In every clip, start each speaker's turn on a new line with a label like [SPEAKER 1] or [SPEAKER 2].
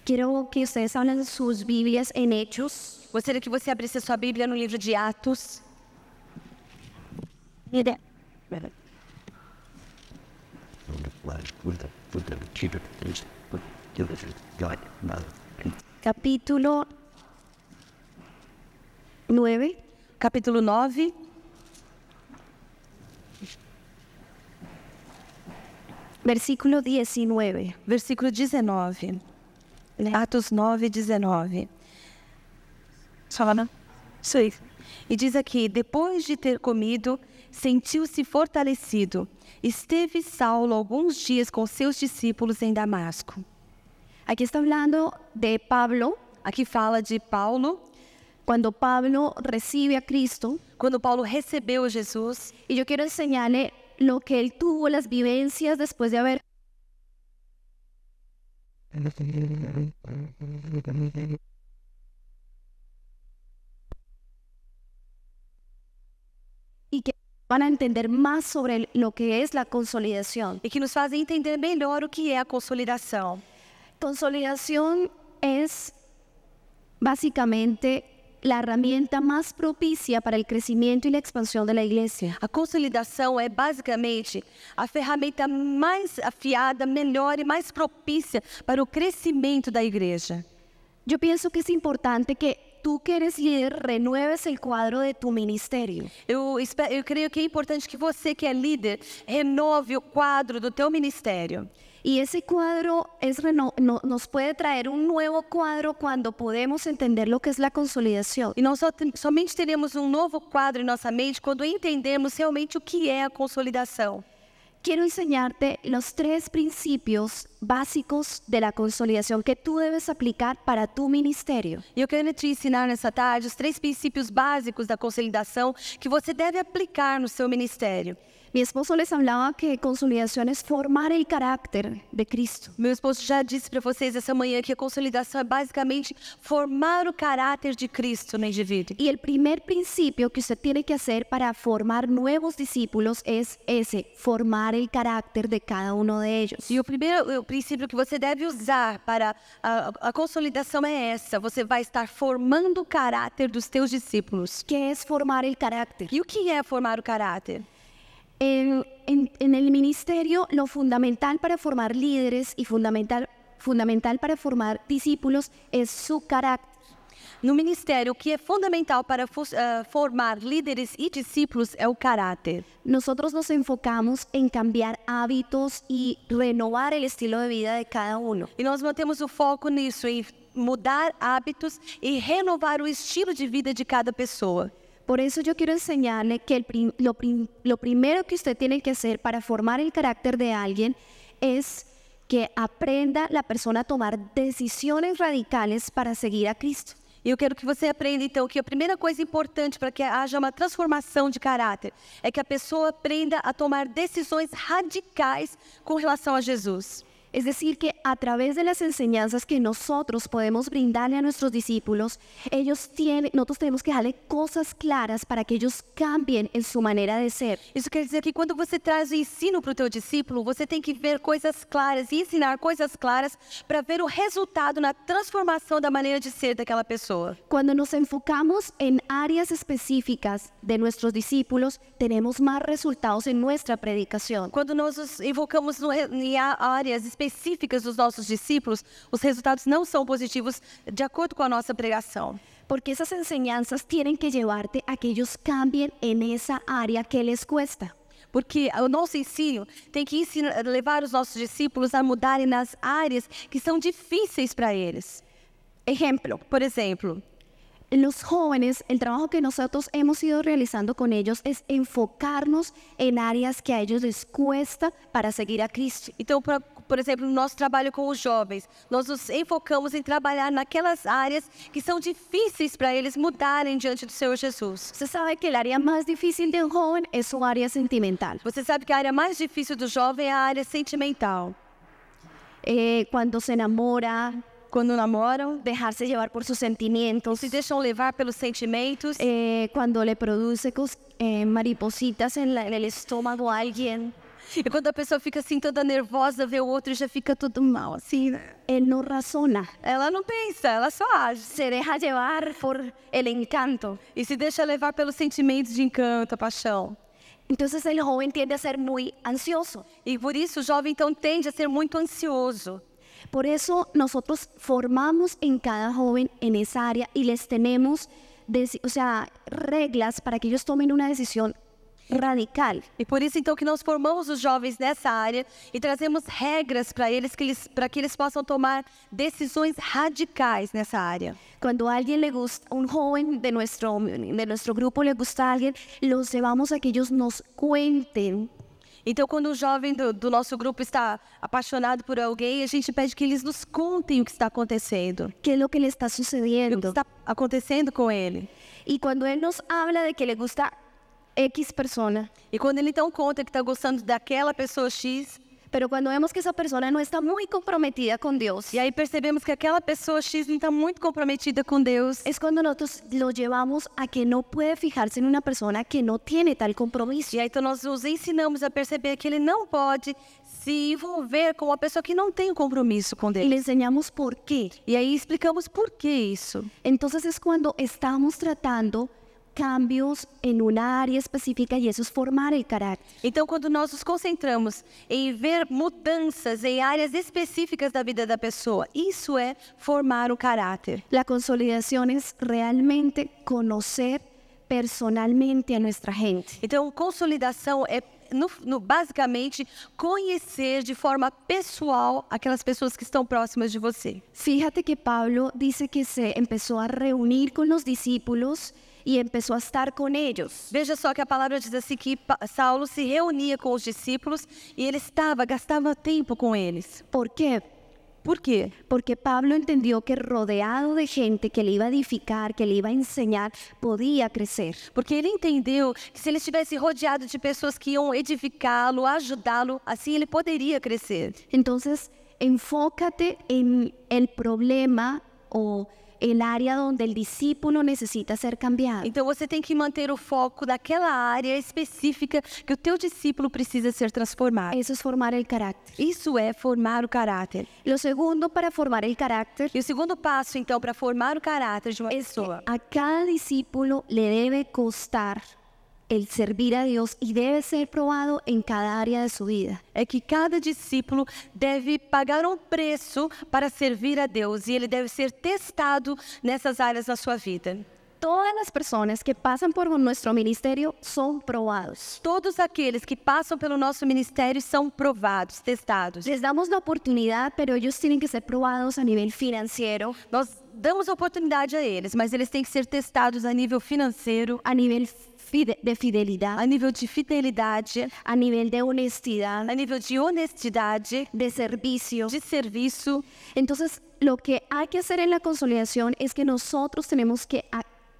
[SPEAKER 1] Quiero que ustedes hablen sus Biblias en Hechos.
[SPEAKER 2] Gostaria que você abrisse a sua Bíblia no livro de Atos.
[SPEAKER 1] Mire, capítulo 9,
[SPEAKER 2] Capítulo 9,
[SPEAKER 1] versículo 19.
[SPEAKER 2] versículo 19. Atos 9, 19.
[SPEAKER 1] Fala.
[SPEAKER 2] Sim. E diz aqui: depois de ter comido, sentiu-se fortalecido. Esteve Saulo alguns dias com seus discípulos em Damasco.
[SPEAKER 1] Aquí está hablando de Pablo,
[SPEAKER 2] Aqui fala de Paulo,
[SPEAKER 1] cuando Pablo recibe a Cristo.
[SPEAKER 2] quando Paulo recebeu Jesus.
[SPEAKER 1] Y yo quiero enseñarle lo que él tuvo, las vivencias después de haber y que van a entender más sobre lo que es la consolidación.
[SPEAKER 2] E que nos fazem entender melhor o que é a consolidação.
[SPEAKER 1] Consolidación es básicamente la herramienta más propicia para el crecimiento y la expansión de la iglesia.
[SPEAKER 2] A consolidação é basicamente a ferramenta mais afiada, melhor e mais propícia para o crescimento da igreja.
[SPEAKER 1] Yo pienso que es importante que tú que eres líder renueves el cuadro de tu ministerio.
[SPEAKER 2] Eu creio que é importante que você que é líder renove o quadro do teu ministério.
[SPEAKER 1] Y ese cuadro nos puede traer un nuevo cuadro cuando podemos entender lo que es la consolidación.
[SPEAKER 2] E nós somente teremos um novo quadro em nossa mente quando entendemos realmente o que é a consolidação.
[SPEAKER 1] Quiero enseñarte los 3 principios básicos de la consolidación que tú debes aplicar para tu ministerio.
[SPEAKER 2] E eu quero te ensinar nessa tarde os 3 princípios básicos da consolidação que você deve aplicar no seu ministério.
[SPEAKER 1] Mi esposo les hablaba que consolidación es formar el carácter de Cristo.
[SPEAKER 2] Meu esposo já disse para vocês essa manhã que a consolidação é basicamente formar o caráter de Cristo no indivíduo.
[SPEAKER 1] Y el primer principio que usted tiene que hacer para formar nuevos discípulos es ese, formar el carácter de cada uno de ellos.
[SPEAKER 2] E o princípio que você deve usar para a consolidação é essa. Você vai estar formando o caráter dos teus discípulos.
[SPEAKER 1] ¿Qué es formar el carácter?
[SPEAKER 2] E o que é formar o caráter?
[SPEAKER 1] En el ministerio, lo fundamental para formar líderes y fundamental para formar discípulos es su carácter.
[SPEAKER 2] No ministério, o que é fundamental para formar líderes e discípulos é o caráter.
[SPEAKER 1] Nosotros nos enfocamos en cambiar hábitos y renovar el estilo de vida de cada uno.
[SPEAKER 2] E nós mantemos o foco nisso, em mudar hábitos e renovar o estilo de vida de cada pessoa.
[SPEAKER 1] Por eso yo quiero enseñarle que lo primero que usted tiene que hacer para formar el carácter de alguien es que aprenda la persona a tomar decisiones radicales para seguir a Cristo.
[SPEAKER 2] E eu quero que você aprenda, então, que a primeira coisa importante para que haja uma transformação de caráter é que a pessoa aprenda a tomar decisões radicais com relação a Jesus.
[SPEAKER 1] Es decir, que a través de las enseñanzas que nosotros podemos brindarle a nuestros discípulos, nosotros tenemos que darle cosas claras para que ellos cambien en su manera de ser.
[SPEAKER 2] Isso quer dizer que quando você traz o ensino para o teu discípulo, você tem que ver coisas claras e ensinar coisas claras para ver o resultado na transformação da maneira de ser daquela pessoa.
[SPEAKER 1] Cuando nos enfocamos en áreas específicas de nuestros discípulos, tenemos más resultados en nuestra predicación.
[SPEAKER 2] Quando nós nos enfocamos em áreas específicas dos nossos discípulos, os resultados não são positivos de acordo com a nossa pregação.
[SPEAKER 1] Porque esas enseñanzas tienen que llevarte a que ellos cambien en esa área que les cuesta.
[SPEAKER 2] Porque o nosso ensino tem que levar os nossos discípulos a mudarem nas áreas que são difíceis para eles.
[SPEAKER 1] Ejemplo,
[SPEAKER 2] Por exemplo,
[SPEAKER 1] los jóvenes, el trabajo que nosotros hemos ido realizando con ellos es enfocarnos en áreas que a ellos les cuesta para seguir a Cristo.
[SPEAKER 2] então, por exemplo, no nosso trabalho com os jovens, nós nos enfocamos em trabalhar naquelas áreas que são difíceis para eles mudarem diante do Senhor Jesus.
[SPEAKER 1] Usted sabe que el área más difícil de un joven es su área sentimental.
[SPEAKER 2] Você sabe que a área mais difícil do jovem é a área sentimental.
[SPEAKER 1] Cuando se enamora,
[SPEAKER 2] Quando namoram,
[SPEAKER 1] dejarse llevar por sus sentimientos,
[SPEAKER 2] se deixam levar pelos sentimentos,
[SPEAKER 1] cuando le produce maripositas en el estómago a alguien.
[SPEAKER 2] E quando a pessoa fica assim toda nervosa, vê o outro e já fica todo mal, assim, né?
[SPEAKER 1] Él no razona,
[SPEAKER 2] Ela não pensa, ela só age.
[SPEAKER 1] se deja llevar por el encanto.
[SPEAKER 2] E se deixa levar pelos sentimentos de encanto, a paixão.
[SPEAKER 1] Entonces el joven tiende a ser muy ansioso.
[SPEAKER 2] E por isso o jovem então tende a ser muito ansioso.
[SPEAKER 1] Por eso nosotros formamos en cada joven en esa área y les tenemos, reglas para que ellos tomen una decisión radical.
[SPEAKER 2] E por isso então que nós formamos os jovens nessa área e trazemos regras para que eles possam tomar decisões radicais nessa área.
[SPEAKER 1] Cuando a alguien le gusta, un joven de nuestro grupo le gusta a alguien, los llevamos a que ellos nos cuenten
[SPEAKER 2] Então, quando o jovem do nosso grupo está apaixonado por alguém, a gente pede que eles nos contem o que está acontecendo.
[SPEAKER 1] qué es lo que le está
[SPEAKER 2] O que
[SPEAKER 1] sucediendo.
[SPEAKER 2] está acontecendo com ele.
[SPEAKER 1] Y cuando él nos habla de que le gusta X persona,
[SPEAKER 2] E quando ele então conta que está gostando daquela pessoa X,
[SPEAKER 1] pero cuando vemos que esa persona no está muy comprometida con Dios,
[SPEAKER 2] e aí percebemos que aquela pessoa X não está muito comprometida com Deus,
[SPEAKER 1] es cuando nosotros lo llevamos a que no puede fijarse en una persona que no tiene tal compromiso.
[SPEAKER 2] e aí então nós os ensinamos a perceber que ele não pode se envolver com uma pessoa que não tem um compromisso com
[SPEAKER 1] Y
[SPEAKER 2] Deus.
[SPEAKER 1] le enseñamos por qué.
[SPEAKER 2] E aí explicamos por que isso.
[SPEAKER 1] Entonces es cuando estamos tratando cambios en una área específica y eso es formar el carácter.
[SPEAKER 2] Então, quando nós nos concentramos em ver mudanças em áreas específicas da vida da pessoa, isso é formar o caráter.
[SPEAKER 1] La consolidación es realmente conocer personalmente a nuestra gente.
[SPEAKER 2] Então, consolidação é, basicamente, conhecer de forma pessoal aquelas pessoas que estão próximas de você.
[SPEAKER 1] Fíjate que Pablo dice que se empezó a reunir con los discípulos y empezó a estar con ellos.
[SPEAKER 2] Veja só que a palavra diz assim que Saulo se reunia com os discípulos e ele gastava tempo com eles.
[SPEAKER 1] ¿Por qué?
[SPEAKER 2] Por quê?
[SPEAKER 1] Porque Pablo entendió que rodeado de gente que le iba a edificar, que le iba a enseñar, podía crecer.
[SPEAKER 2] Porque ele entendeu que se ele estivesse rodeado de pessoas que iam edificá-lo, ajudá-lo, assim ele poderia crescer.
[SPEAKER 1] Entonces, enfócate en el problema o el área donde el discípulo necesita ser cambiado.
[SPEAKER 2] Então você tem que manter o foco naquela área específica que o teu discípulo precisa ser transformado.
[SPEAKER 1] Eso es formar el carácter.
[SPEAKER 2] Isso é formar o caráter.
[SPEAKER 1] Lo segundo para formar el carácter
[SPEAKER 2] E o segundo passo, então, para formar o caráter de uma
[SPEAKER 1] es que
[SPEAKER 2] pessoa
[SPEAKER 1] a cada discípulo le debe costar el servir a Dios y debe ser probado en cada área de su vida.
[SPEAKER 2] é que cada discípulo deve pagar um preço para servir a Deus e ele deve ser testado nessas áreas da sua vida.
[SPEAKER 1] Todas las personas que pasan por nuestro ministerio son probados.
[SPEAKER 2] Todos aqueles que passam pelo nosso ministério são provados, testados.
[SPEAKER 1] Les damos la oportunidad, pero ellos tienen que ser probados a nivel financiero,
[SPEAKER 2] Nós damos oportunidade a eles, mas eles têm que ser testados a nível financeiro,
[SPEAKER 1] a nivel de fidelidad,
[SPEAKER 2] a nível de fidelidade,
[SPEAKER 1] a nivel de honestidad,
[SPEAKER 2] a nível de honestidade,
[SPEAKER 1] de servicio.
[SPEAKER 2] de serviço.
[SPEAKER 1] Entonces, lo que hay que hacer en la consolidación es que nosotros tenemos que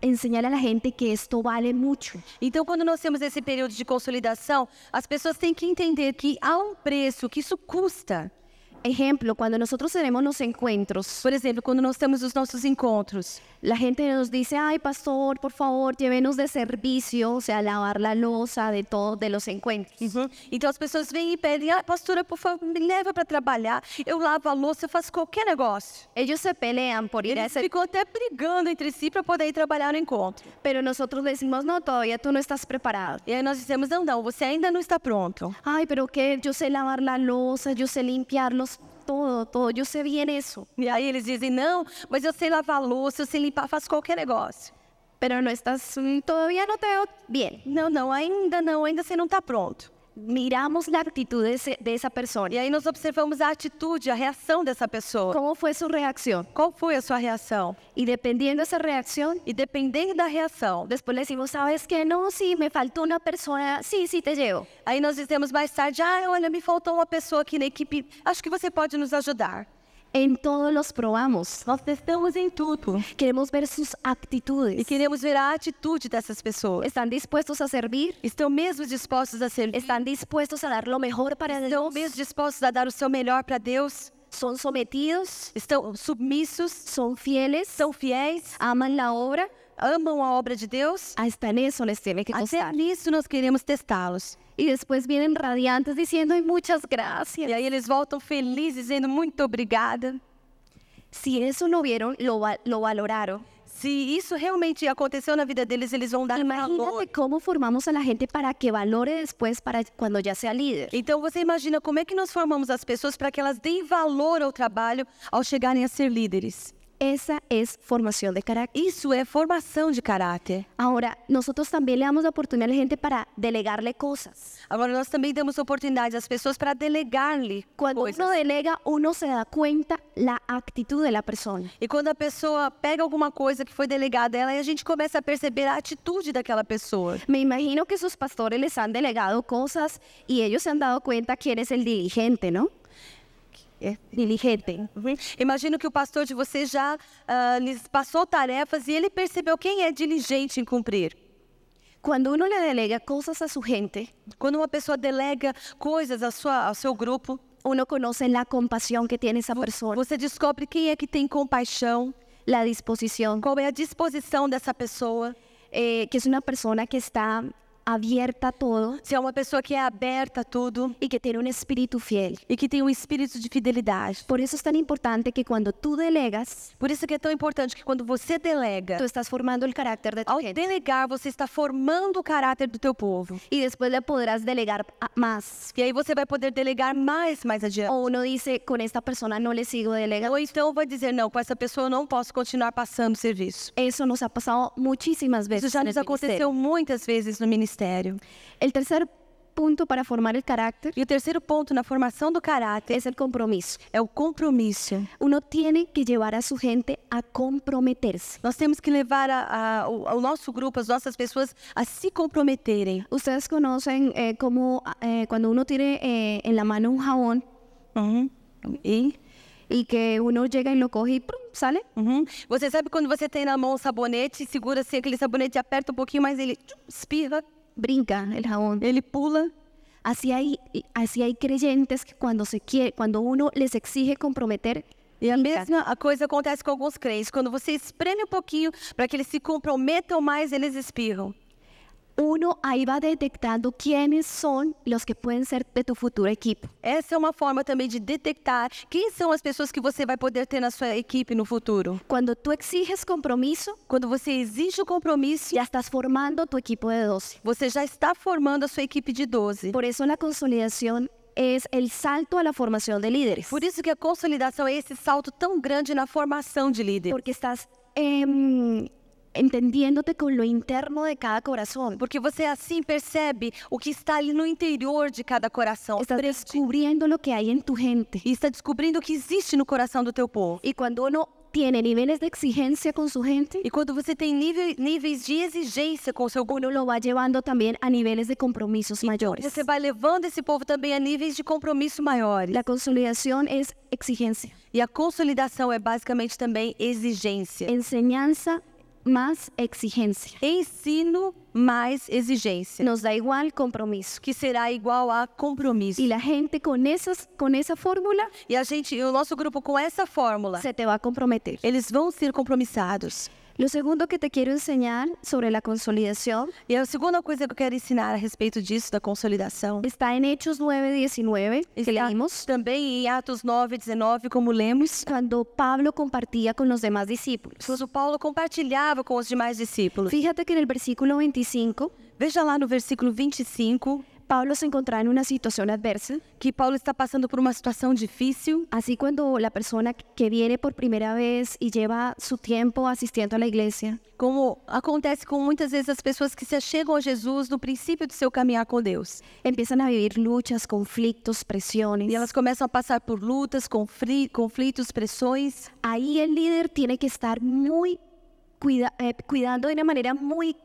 [SPEAKER 1] enseñar a la gente que esto vale mucho.
[SPEAKER 2] Então, quando nós temos esse período de consolidação, as pessoas têm que entender que há um preço, que isso custa.
[SPEAKER 1] Ejemplo, cuando nosotros tenemos los encuentros,
[SPEAKER 2] Por exemplo, quando nós temos os nossos encontros,
[SPEAKER 1] la gente nos dice, ay, pastor, por favor, llévenos de servicio, o sea, lavar la loza de todo, de los encuentros.
[SPEAKER 2] então as pessoas vêm e pedem, pastora, por favor, me leva para trabalhar, eu lavo a louça, eu faço qualquer negócio.
[SPEAKER 1] Ellos se pelean por ir a
[SPEAKER 2] Eles
[SPEAKER 1] ese,
[SPEAKER 2] ficam até brigando entre si para poder ir trabalhar no encontro.
[SPEAKER 1] pero nosotros decimos, no, todavía tú no estás preparado.
[SPEAKER 2] E aí nós dizemos, não, você ainda não está pronto.
[SPEAKER 1] Ay, pero que yo sé lavar la loza, yo sé limpiarlos, todo, yo sé bien eso.
[SPEAKER 2] E aí eles dizem, não, mas eu sei lavar a louça, eu sei limpar, faço qualquer negócio.
[SPEAKER 1] Pero no estás, todavía no te veo bien.
[SPEAKER 2] Não, ainda você não está pronto.
[SPEAKER 1] Miramos la actitud de esa persona.
[SPEAKER 2] E aí nós observamos a atitude, a reação dessa pessoa.
[SPEAKER 1] ¿Cómo fue su reacción?
[SPEAKER 2] Qual foi a sua reação?
[SPEAKER 1] Y dependiendo de esa reacción,
[SPEAKER 2] E dependendo da reação,
[SPEAKER 1] después le decimos, ¿sabes qué? No, sí, me faltó una persona, sí, te llevo.
[SPEAKER 2] aí nós dizemos mais tarde, olha, me faltou uma pessoa aqui na equipe, acho que você pode nos ajudar.
[SPEAKER 1] En todos los probamos.
[SPEAKER 2] Nós testamos em tudo
[SPEAKER 1] Queremos ver sus
[SPEAKER 2] e
[SPEAKER 1] actitudes.
[SPEAKER 2] queremos ver a atitude dessas pessoas.
[SPEAKER 1] ¿Están dispuestos a servir?
[SPEAKER 2] Estão mesmo dispostos a servir?
[SPEAKER 1] ¿Están dispuestos a dar lo mejor para
[SPEAKER 2] Estão
[SPEAKER 1] Dios?
[SPEAKER 2] mesmo dispostos a dar o seu melhor para Deus?
[SPEAKER 1] ¿Son sometidos?
[SPEAKER 2] Estão submissos?
[SPEAKER 1] ¿Son fieles?
[SPEAKER 2] São fiéis?
[SPEAKER 1] ¿Aman la obra?
[SPEAKER 2] amam a obra de Deus,
[SPEAKER 1] hasta en eso les tiene que
[SPEAKER 2] até
[SPEAKER 1] costar.
[SPEAKER 2] nisso nós queremos testá-los.
[SPEAKER 1] Y después vienen radiantes diciendo, ay, muchas gracias.
[SPEAKER 2] E aí eles voltam felizes, dizendo muito obrigada.
[SPEAKER 1] Si eso lo vieron, lo valoraron.
[SPEAKER 2] Se isso realmente aconteceu na vida deles, eles vão dar valor.
[SPEAKER 1] Imagínate cómo formamos a la gente para que valore después para cuando ya sea líder.
[SPEAKER 2] Então você imagina como é que nós formamos as pessoas para que elas deem valor ao trabalho ao chegarem a ser líderes.
[SPEAKER 1] Esa es formación de carácter.
[SPEAKER 2] Isso é formação de caráter.
[SPEAKER 1] Ahora, nosotros también le damos la oportunidad a la gente para delegarle cosas.
[SPEAKER 2] Agora nós também damos oportunidade às pessoas para delegar-lhe
[SPEAKER 1] Cuando
[SPEAKER 2] coisas.
[SPEAKER 1] uno delega, uno se da cuenta la actitud de la persona.
[SPEAKER 2] E quando a pessoa pega alguma coisa que foi delegada a ela, a gente começa a perceber a atitude daquela pessoa.
[SPEAKER 1] Me imagino que sus pastores les han delegado cosas y ellos se han dado cuenta quién es el diligente, ¿no? Diligente.
[SPEAKER 2] Imagino que o pastor de vocês já lhes passou tarefas e ele percebeu quem é diligente em cumprir.
[SPEAKER 1] Cuando uno le delega cosas a su gente,
[SPEAKER 2] Quando uma pessoa delega coisas ao seu grupo,
[SPEAKER 1] uno conoce la compasión que tiene esa persona,
[SPEAKER 2] você descobre quem é que tem compaixão,
[SPEAKER 1] la disposición,
[SPEAKER 2] qual é a disposição dessa pessoa,
[SPEAKER 1] que es una persona que está abierta a todo
[SPEAKER 2] se é uma pessoa que é aberta a tudo
[SPEAKER 1] y que tiene un espíritu fiel.
[SPEAKER 2] e que tem um espírito de fidelidade.
[SPEAKER 1] Por eso es tan importante que cuando tú delegas,
[SPEAKER 2] Por isso que é tão importante que quando você delega,
[SPEAKER 1] tú estás formando el carácter de tu
[SPEAKER 2] ao
[SPEAKER 1] gente.
[SPEAKER 2] delegar, você está formando o caráter do teu povo.
[SPEAKER 1] Y después le podrás delegar más.
[SPEAKER 2] E aí você vai poder delegar mais adiante.
[SPEAKER 1] O uno dice, con esta persona no le sigo delegando.
[SPEAKER 2] Ou então vai dizer, não, com essa pessoa eu não posso continuar passando serviço.
[SPEAKER 1] Eso nos ha pasado muchísimas
[SPEAKER 2] Isso
[SPEAKER 1] veces
[SPEAKER 2] já
[SPEAKER 1] en
[SPEAKER 2] nos
[SPEAKER 1] el
[SPEAKER 2] aconteceu
[SPEAKER 1] ministerio.
[SPEAKER 2] muitas vezes no ministério.
[SPEAKER 1] El tercer punto para formar el carácter
[SPEAKER 2] E o terceiro ponto na formação do caráter
[SPEAKER 1] es el compromiso.
[SPEAKER 2] é o compromisso.
[SPEAKER 1] Uno tiene que llevar a su gente a comprometerse.
[SPEAKER 2] Nós temos que levar o nosso grupo, as nossas pessoas, a se comprometerem.
[SPEAKER 1] Ustedes conocen cómo cuando uno tiene en la mano un jabón
[SPEAKER 2] E
[SPEAKER 1] y que uno llega y lo coge y ¡prum! Sale.
[SPEAKER 2] você sabe quando você tem na mão um sabonete, segura assim aquele sabonete, aperta um pouquinho mais, ele espirra,
[SPEAKER 1] Brinca el jabón.
[SPEAKER 2] ele pula.
[SPEAKER 1] Así hay creyentes que cuando uno les exige comprometer,
[SPEAKER 2] E a
[SPEAKER 1] brinca.
[SPEAKER 2] mesma coisa acontece com alguns crentes. Quando você espreme um pouquinho para que eles se comprometam mais, eles espirram.
[SPEAKER 1] Uno ahí va detectando quiénes son los que pueden ser de tu futuro equipo.
[SPEAKER 2] Essa é uma forma também de detectar quem são as pessoas que você vai poder ter na sua equipe no futuro.
[SPEAKER 1] Cuando tú exiges compromiso,
[SPEAKER 2] Quando você exige o compromisso,
[SPEAKER 1] ya estás formando tu equipo de 12.
[SPEAKER 2] você já está formando a sua equipe de 12.
[SPEAKER 1] Por eso la consolidación es el salto a la formación de líderes.
[SPEAKER 2] Por isso que a consolidação é esse salto tão grande na formação de líder.
[SPEAKER 1] Porque estás entendiéndote con lo interno de cada corazón.
[SPEAKER 2] Porque você assim percebe o que está ali no interior de cada coração.
[SPEAKER 1] Estás descubriendo lo que hay en tu gente.
[SPEAKER 2] E está descobrindo o que existe no coração do teu povo.
[SPEAKER 1] Y cuando uno tiene niveles de exigencia con su gente,
[SPEAKER 2] E quando você tem níveis de exigência com o seu grupo,
[SPEAKER 1] uno lo va llevando también a niveles de compromisos mayores.
[SPEAKER 2] você vai levando esse povo também a níveis de compromisso maiores.
[SPEAKER 1] La consolidación es exigencia,
[SPEAKER 2] E a consolidação é basicamente também exigência.
[SPEAKER 1] enseñanza más exigencia.
[SPEAKER 2] Ensino mais exigência,
[SPEAKER 1] Nos da igual compromiso.
[SPEAKER 2] que será igual a compromisso.
[SPEAKER 1] Y la gente con esa fórmula
[SPEAKER 2] E o nosso grupo com essa fórmula,
[SPEAKER 1] se te va a comprometer.
[SPEAKER 2] eles vão ser compromissados.
[SPEAKER 1] Lo segundo que te quiero enseñar sobre la consolidación
[SPEAKER 2] E a segunda coisa que eu quero ensinar a respeito disso, da consolidação,
[SPEAKER 1] está en Hechos 9:19, que
[SPEAKER 2] está
[SPEAKER 1] leímos,
[SPEAKER 2] também em Atos 9:19, como lemos,
[SPEAKER 1] cuando Pablo compartía con los demás discípulos.
[SPEAKER 2] quando Paulo compartilhava com os demais discípulos.
[SPEAKER 1] Fíjate que en el versículo 25,
[SPEAKER 2] Veja lá no versículo 25,
[SPEAKER 1] Pablo se encontraba en una situación adversa.
[SPEAKER 2] que Paulo está passando por uma situação difícil.
[SPEAKER 1] Así cuando la persona que viene por primera vez y lleva su tiempo asistiendo a la iglesia,
[SPEAKER 2] Como acontece com muitas vezes as pessoas que se achegam a Jesus no princípio do seu caminhar com Deus.
[SPEAKER 1] empiezan a vivir luchas, conflictos, presiones.
[SPEAKER 2] E elas começam a passar por lutas, conflitos, pressões.
[SPEAKER 1] Ahí el líder tiene que estar muy cuidando de una manera muy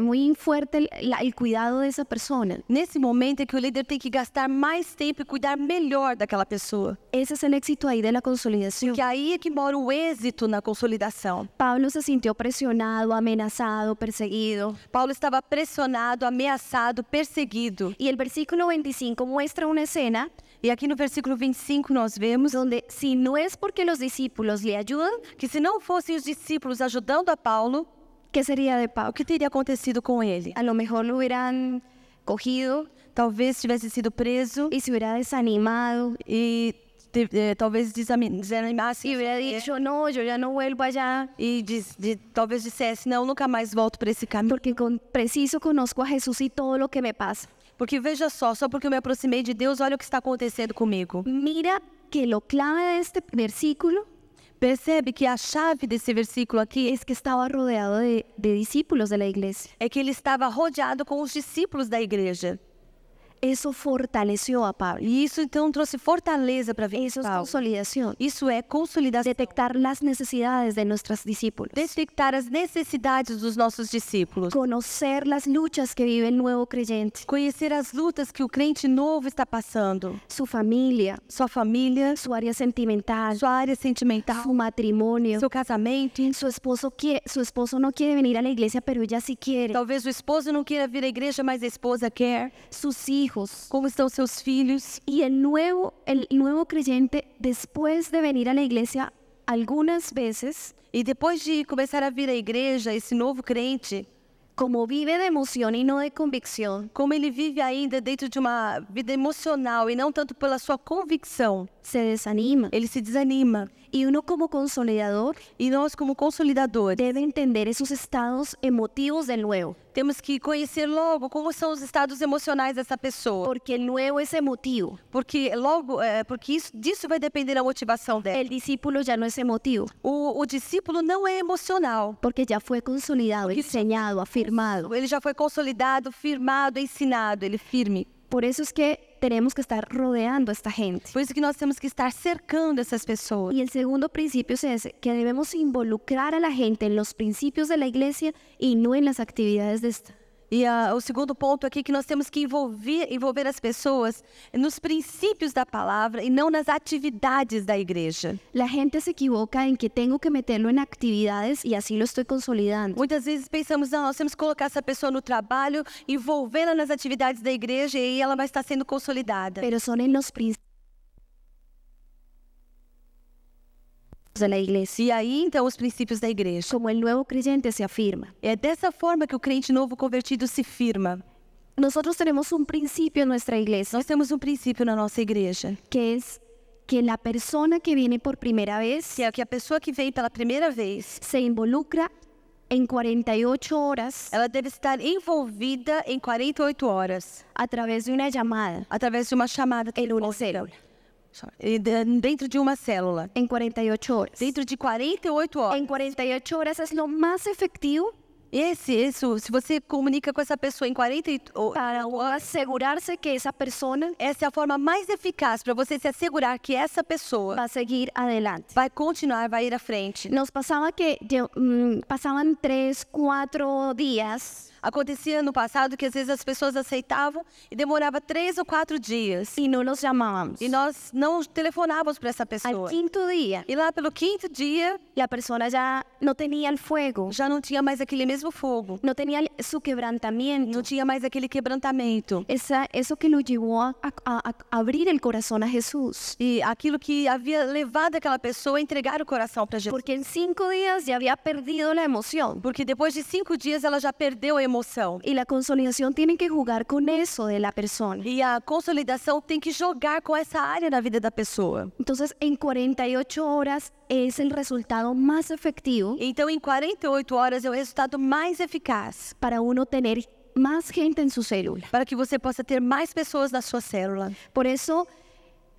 [SPEAKER 1] muy fuerte el cuidado de esa persona.
[SPEAKER 2] Nesse momento é que o líder tem que gastar mais tempo e cuidar melhor daquela pessoa.
[SPEAKER 1] Ese es el éxito ahí de la consolidación.
[SPEAKER 2] Que aí é que mora o êxito na consolidação.
[SPEAKER 1] Pablo se sintió presionado, amenazado, perseguido.
[SPEAKER 2] Paulo estava pressionado, ameaçado, perseguido.
[SPEAKER 1] Y el versículo 25 muestra una escena
[SPEAKER 2] E aqui no versículo 25 nós vemos
[SPEAKER 1] donde si no es porque los discípulos le ayudan,
[SPEAKER 2] que se não fossem os discípulos ajudando a Paulo,
[SPEAKER 1] ¿qué sería de
[SPEAKER 2] o
[SPEAKER 1] Pablo?
[SPEAKER 2] que teria acontecido com ele?
[SPEAKER 1] A lo mejor lo hubieran cogido
[SPEAKER 2] Talvez tivesse sido preso
[SPEAKER 1] y se hubiera desanimado
[SPEAKER 2] e talvez desanimasse.
[SPEAKER 1] y hubiera dicho, no, yo ya no vuelvo allá
[SPEAKER 2] E talvez dissesse, não, nunca mais volto para esse caminho.
[SPEAKER 1] porque preciso conozco a Jesús y todo lo que me pasa.
[SPEAKER 2] Porque veja só porque eu me aproximei de Deus, olha o que está acontecendo comigo.
[SPEAKER 1] Mira que lo clave de este versículo
[SPEAKER 2] Percebe que a chave desse versículo aqui
[SPEAKER 1] es que estaba rodeado de discípulos de la iglesia.
[SPEAKER 2] é que ele estava rodeado com os discípulos da igreja.
[SPEAKER 1] Eso fortaleció a Pablo.
[SPEAKER 2] E isso então trouxe fortaleza para a vida de
[SPEAKER 1] Eso es
[SPEAKER 2] Paulo.
[SPEAKER 1] consolidación.
[SPEAKER 2] Isso é consolidação.
[SPEAKER 1] Detectar las necesidades de nuestros discípulos.
[SPEAKER 2] Detectar as necessidades dos nossos discípulos.
[SPEAKER 1] Conocer las luchas que vive el nuevo creyente.
[SPEAKER 2] Conhecer as lutas que o crente novo está passando.
[SPEAKER 1] Su familia,
[SPEAKER 2] Sua família,
[SPEAKER 1] su área sentimental,
[SPEAKER 2] sua área sentimental,
[SPEAKER 1] su matrimonio.
[SPEAKER 2] seu casamento.
[SPEAKER 1] Su esposo no quiere venir a la iglesia, pero ella sí quiere.
[SPEAKER 2] Talvez o esposo não queira vir à igreja, mas a esposa quer.
[SPEAKER 1] Sus hijos.
[SPEAKER 2] Como estão seus filhos?
[SPEAKER 1] Y el nuevo creyente, después de venir a la iglesia, algunas veces,
[SPEAKER 2] E depois de começar a vir à igreja, esse novo crente,
[SPEAKER 1] como vive de emoción y no de convicción,
[SPEAKER 2] como ele vive ainda dentro de uma vida emocional e não tanto pela sua convicção,
[SPEAKER 1] se desanima.
[SPEAKER 2] ele se desanima.
[SPEAKER 1] Y uno como consolidador
[SPEAKER 2] E nós, como consolidadores,
[SPEAKER 1] debe entender esos estados emotivos del nuevo,
[SPEAKER 2] temos que conhecer logo como são os estados emocionais dessa pessoa.
[SPEAKER 1] porque el nuevo es emotivo.
[SPEAKER 2] Porque disso vai depender a motivação dela.
[SPEAKER 1] El discípulo ya no es emotivo,
[SPEAKER 2] O discípulo não é emocional.
[SPEAKER 1] porque ya fue consolidado, enseñado, afirmado.
[SPEAKER 2] Ele já foi consolidado, firmado, ensinado, ele é firme.
[SPEAKER 1] Por eso es que tenemos que estar rodeando a esta gente.
[SPEAKER 2] Por isso que nós temos que estar cercando essas pessoas.
[SPEAKER 1] Y el segundo principio es ese, que debemos involucrar a la gente en los principios de la iglesia y no en las actividades de esta.
[SPEAKER 2] E o segundo ponto aqui é que nós temos que envolver as pessoas nos princípios da palavra e não nas atividades da igreja.
[SPEAKER 1] La gente se equivoca en que tengo que meterlo en actividades y así lo estoy consolidando.
[SPEAKER 2] Muitas vezes pensamos, não, nós temos que colocar essa pessoa no trabalho, envolvê-la nas atividades da igreja e aí ela vai estar sendo consolidada.
[SPEAKER 1] Pero son en los principios de la iglesia,
[SPEAKER 2] E aí, então, os princípios da igreja.
[SPEAKER 1] como el nuevo creyente se afirma.
[SPEAKER 2] É dessa forma que o crente novo convertido se firma.
[SPEAKER 1] Nosotros tenemos un principio en nuestra iglesia,
[SPEAKER 2] Nós temos um princípio na nossa igreja,
[SPEAKER 1] que es que la persona que viene por primera vez
[SPEAKER 2] que é que a pessoa que vem pela primeira vez,
[SPEAKER 1] se involucra en 48 horas
[SPEAKER 2] ela deve estar envolvida em 48 horas,
[SPEAKER 1] a través de una llamada
[SPEAKER 2] através de uma chamada
[SPEAKER 1] en una
[SPEAKER 2] telefônica.
[SPEAKER 1] célula.
[SPEAKER 2] Dentro de uma célula.
[SPEAKER 1] En 48 horas.
[SPEAKER 2] Dentro de 48 horas.
[SPEAKER 1] En 48 horas es lo más efectivo
[SPEAKER 2] Isso, se você comunica com essa pessoa em 48
[SPEAKER 1] para
[SPEAKER 2] horas,
[SPEAKER 1] asegurarse que esa persona
[SPEAKER 2] essa é a forma mais eficaz para você se assegurar que essa pessoa
[SPEAKER 1] va a seguir adelante.
[SPEAKER 2] vai continuar, vai ir à frente.
[SPEAKER 1] Nos pasaba que pasaban 3, 4 días
[SPEAKER 2] Acontecia no passado que às vezes as pessoas aceitavam e demorava 3 ou 4 dias.
[SPEAKER 1] y no los llamábamos.
[SPEAKER 2] E nós não telefonávamos para essa
[SPEAKER 1] Al
[SPEAKER 2] pessoa.
[SPEAKER 1] quinto día,
[SPEAKER 2] E lá pelo 5º dia,
[SPEAKER 1] la persona ya no tenía el fuego,
[SPEAKER 2] já não tinha mais aquele mesmo fogo.
[SPEAKER 1] no tenía su quebrantamiento.
[SPEAKER 2] Não tinha mais aquele quebrantamento.
[SPEAKER 1] Eso que lo llevó a abrir el corazón a Jesús.
[SPEAKER 2] E aquilo que havia levado aquela pessoa a entregar o coração para Jesus.
[SPEAKER 1] Porque en 5 días ya había perdido la emoción.
[SPEAKER 2] Porque depois de 5 dias ela já perdeu a emoção.
[SPEAKER 1] Y la consolidación tiene que jugar con eso de la persona.
[SPEAKER 2] E a consolidação tem que jogar com essa área na vida da pessoa.
[SPEAKER 1] Entonces, en 48 horas es el resultado más efectivo
[SPEAKER 2] Então, em 48 horas é o resultado mais eficaz
[SPEAKER 1] para uno tener más gente en su célula.
[SPEAKER 2] para que você possa ter mais pessoas na sua célula.
[SPEAKER 1] Por eso,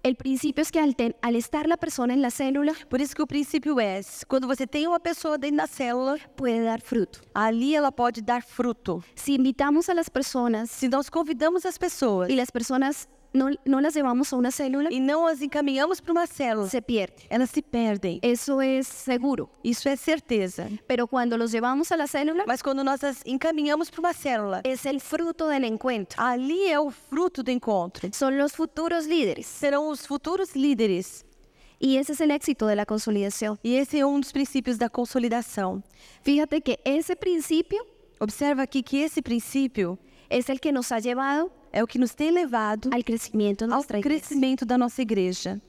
[SPEAKER 1] el principio es que al estar la persona en la célula,
[SPEAKER 2] Por isso que o princípio é, quando você tem uma pessoa dentro da célula,
[SPEAKER 1] puede dar fruto.
[SPEAKER 2] ali ela pode dar fruto.
[SPEAKER 1] Si invitamos a las personas
[SPEAKER 2] Se nós convidamos as pessoas
[SPEAKER 1] y las personas no las llevamos a una célula,
[SPEAKER 2] e não as encaminhamos para uma célula,
[SPEAKER 1] se pierde.
[SPEAKER 2] elas se perdem.
[SPEAKER 1] Eso es seguro.
[SPEAKER 2] Isso é certeza.
[SPEAKER 1] Pero cuando los llevamos a la célula,
[SPEAKER 2] Mas quando nós as encaminhamos para uma célula,
[SPEAKER 1] es el fruto del encuentro.
[SPEAKER 2] ali é o fruto do encontro.
[SPEAKER 1] Son los futuros líderes.
[SPEAKER 2] Serão os futuros líderes.
[SPEAKER 1] Y ese es el éxito de la consolidación.
[SPEAKER 2] E esse é um dos princípios da consolidação.
[SPEAKER 1] Fíjate que ese principio
[SPEAKER 2] Observa aqui que esse princípio
[SPEAKER 1] es el que nos ha llevado
[SPEAKER 2] é o que nos tem levado
[SPEAKER 1] al crecimiento de
[SPEAKER 2] ao
[SPEAKER 1] nuestra iglesia.
[SPEAKER 2] crescimento da nossa igreja.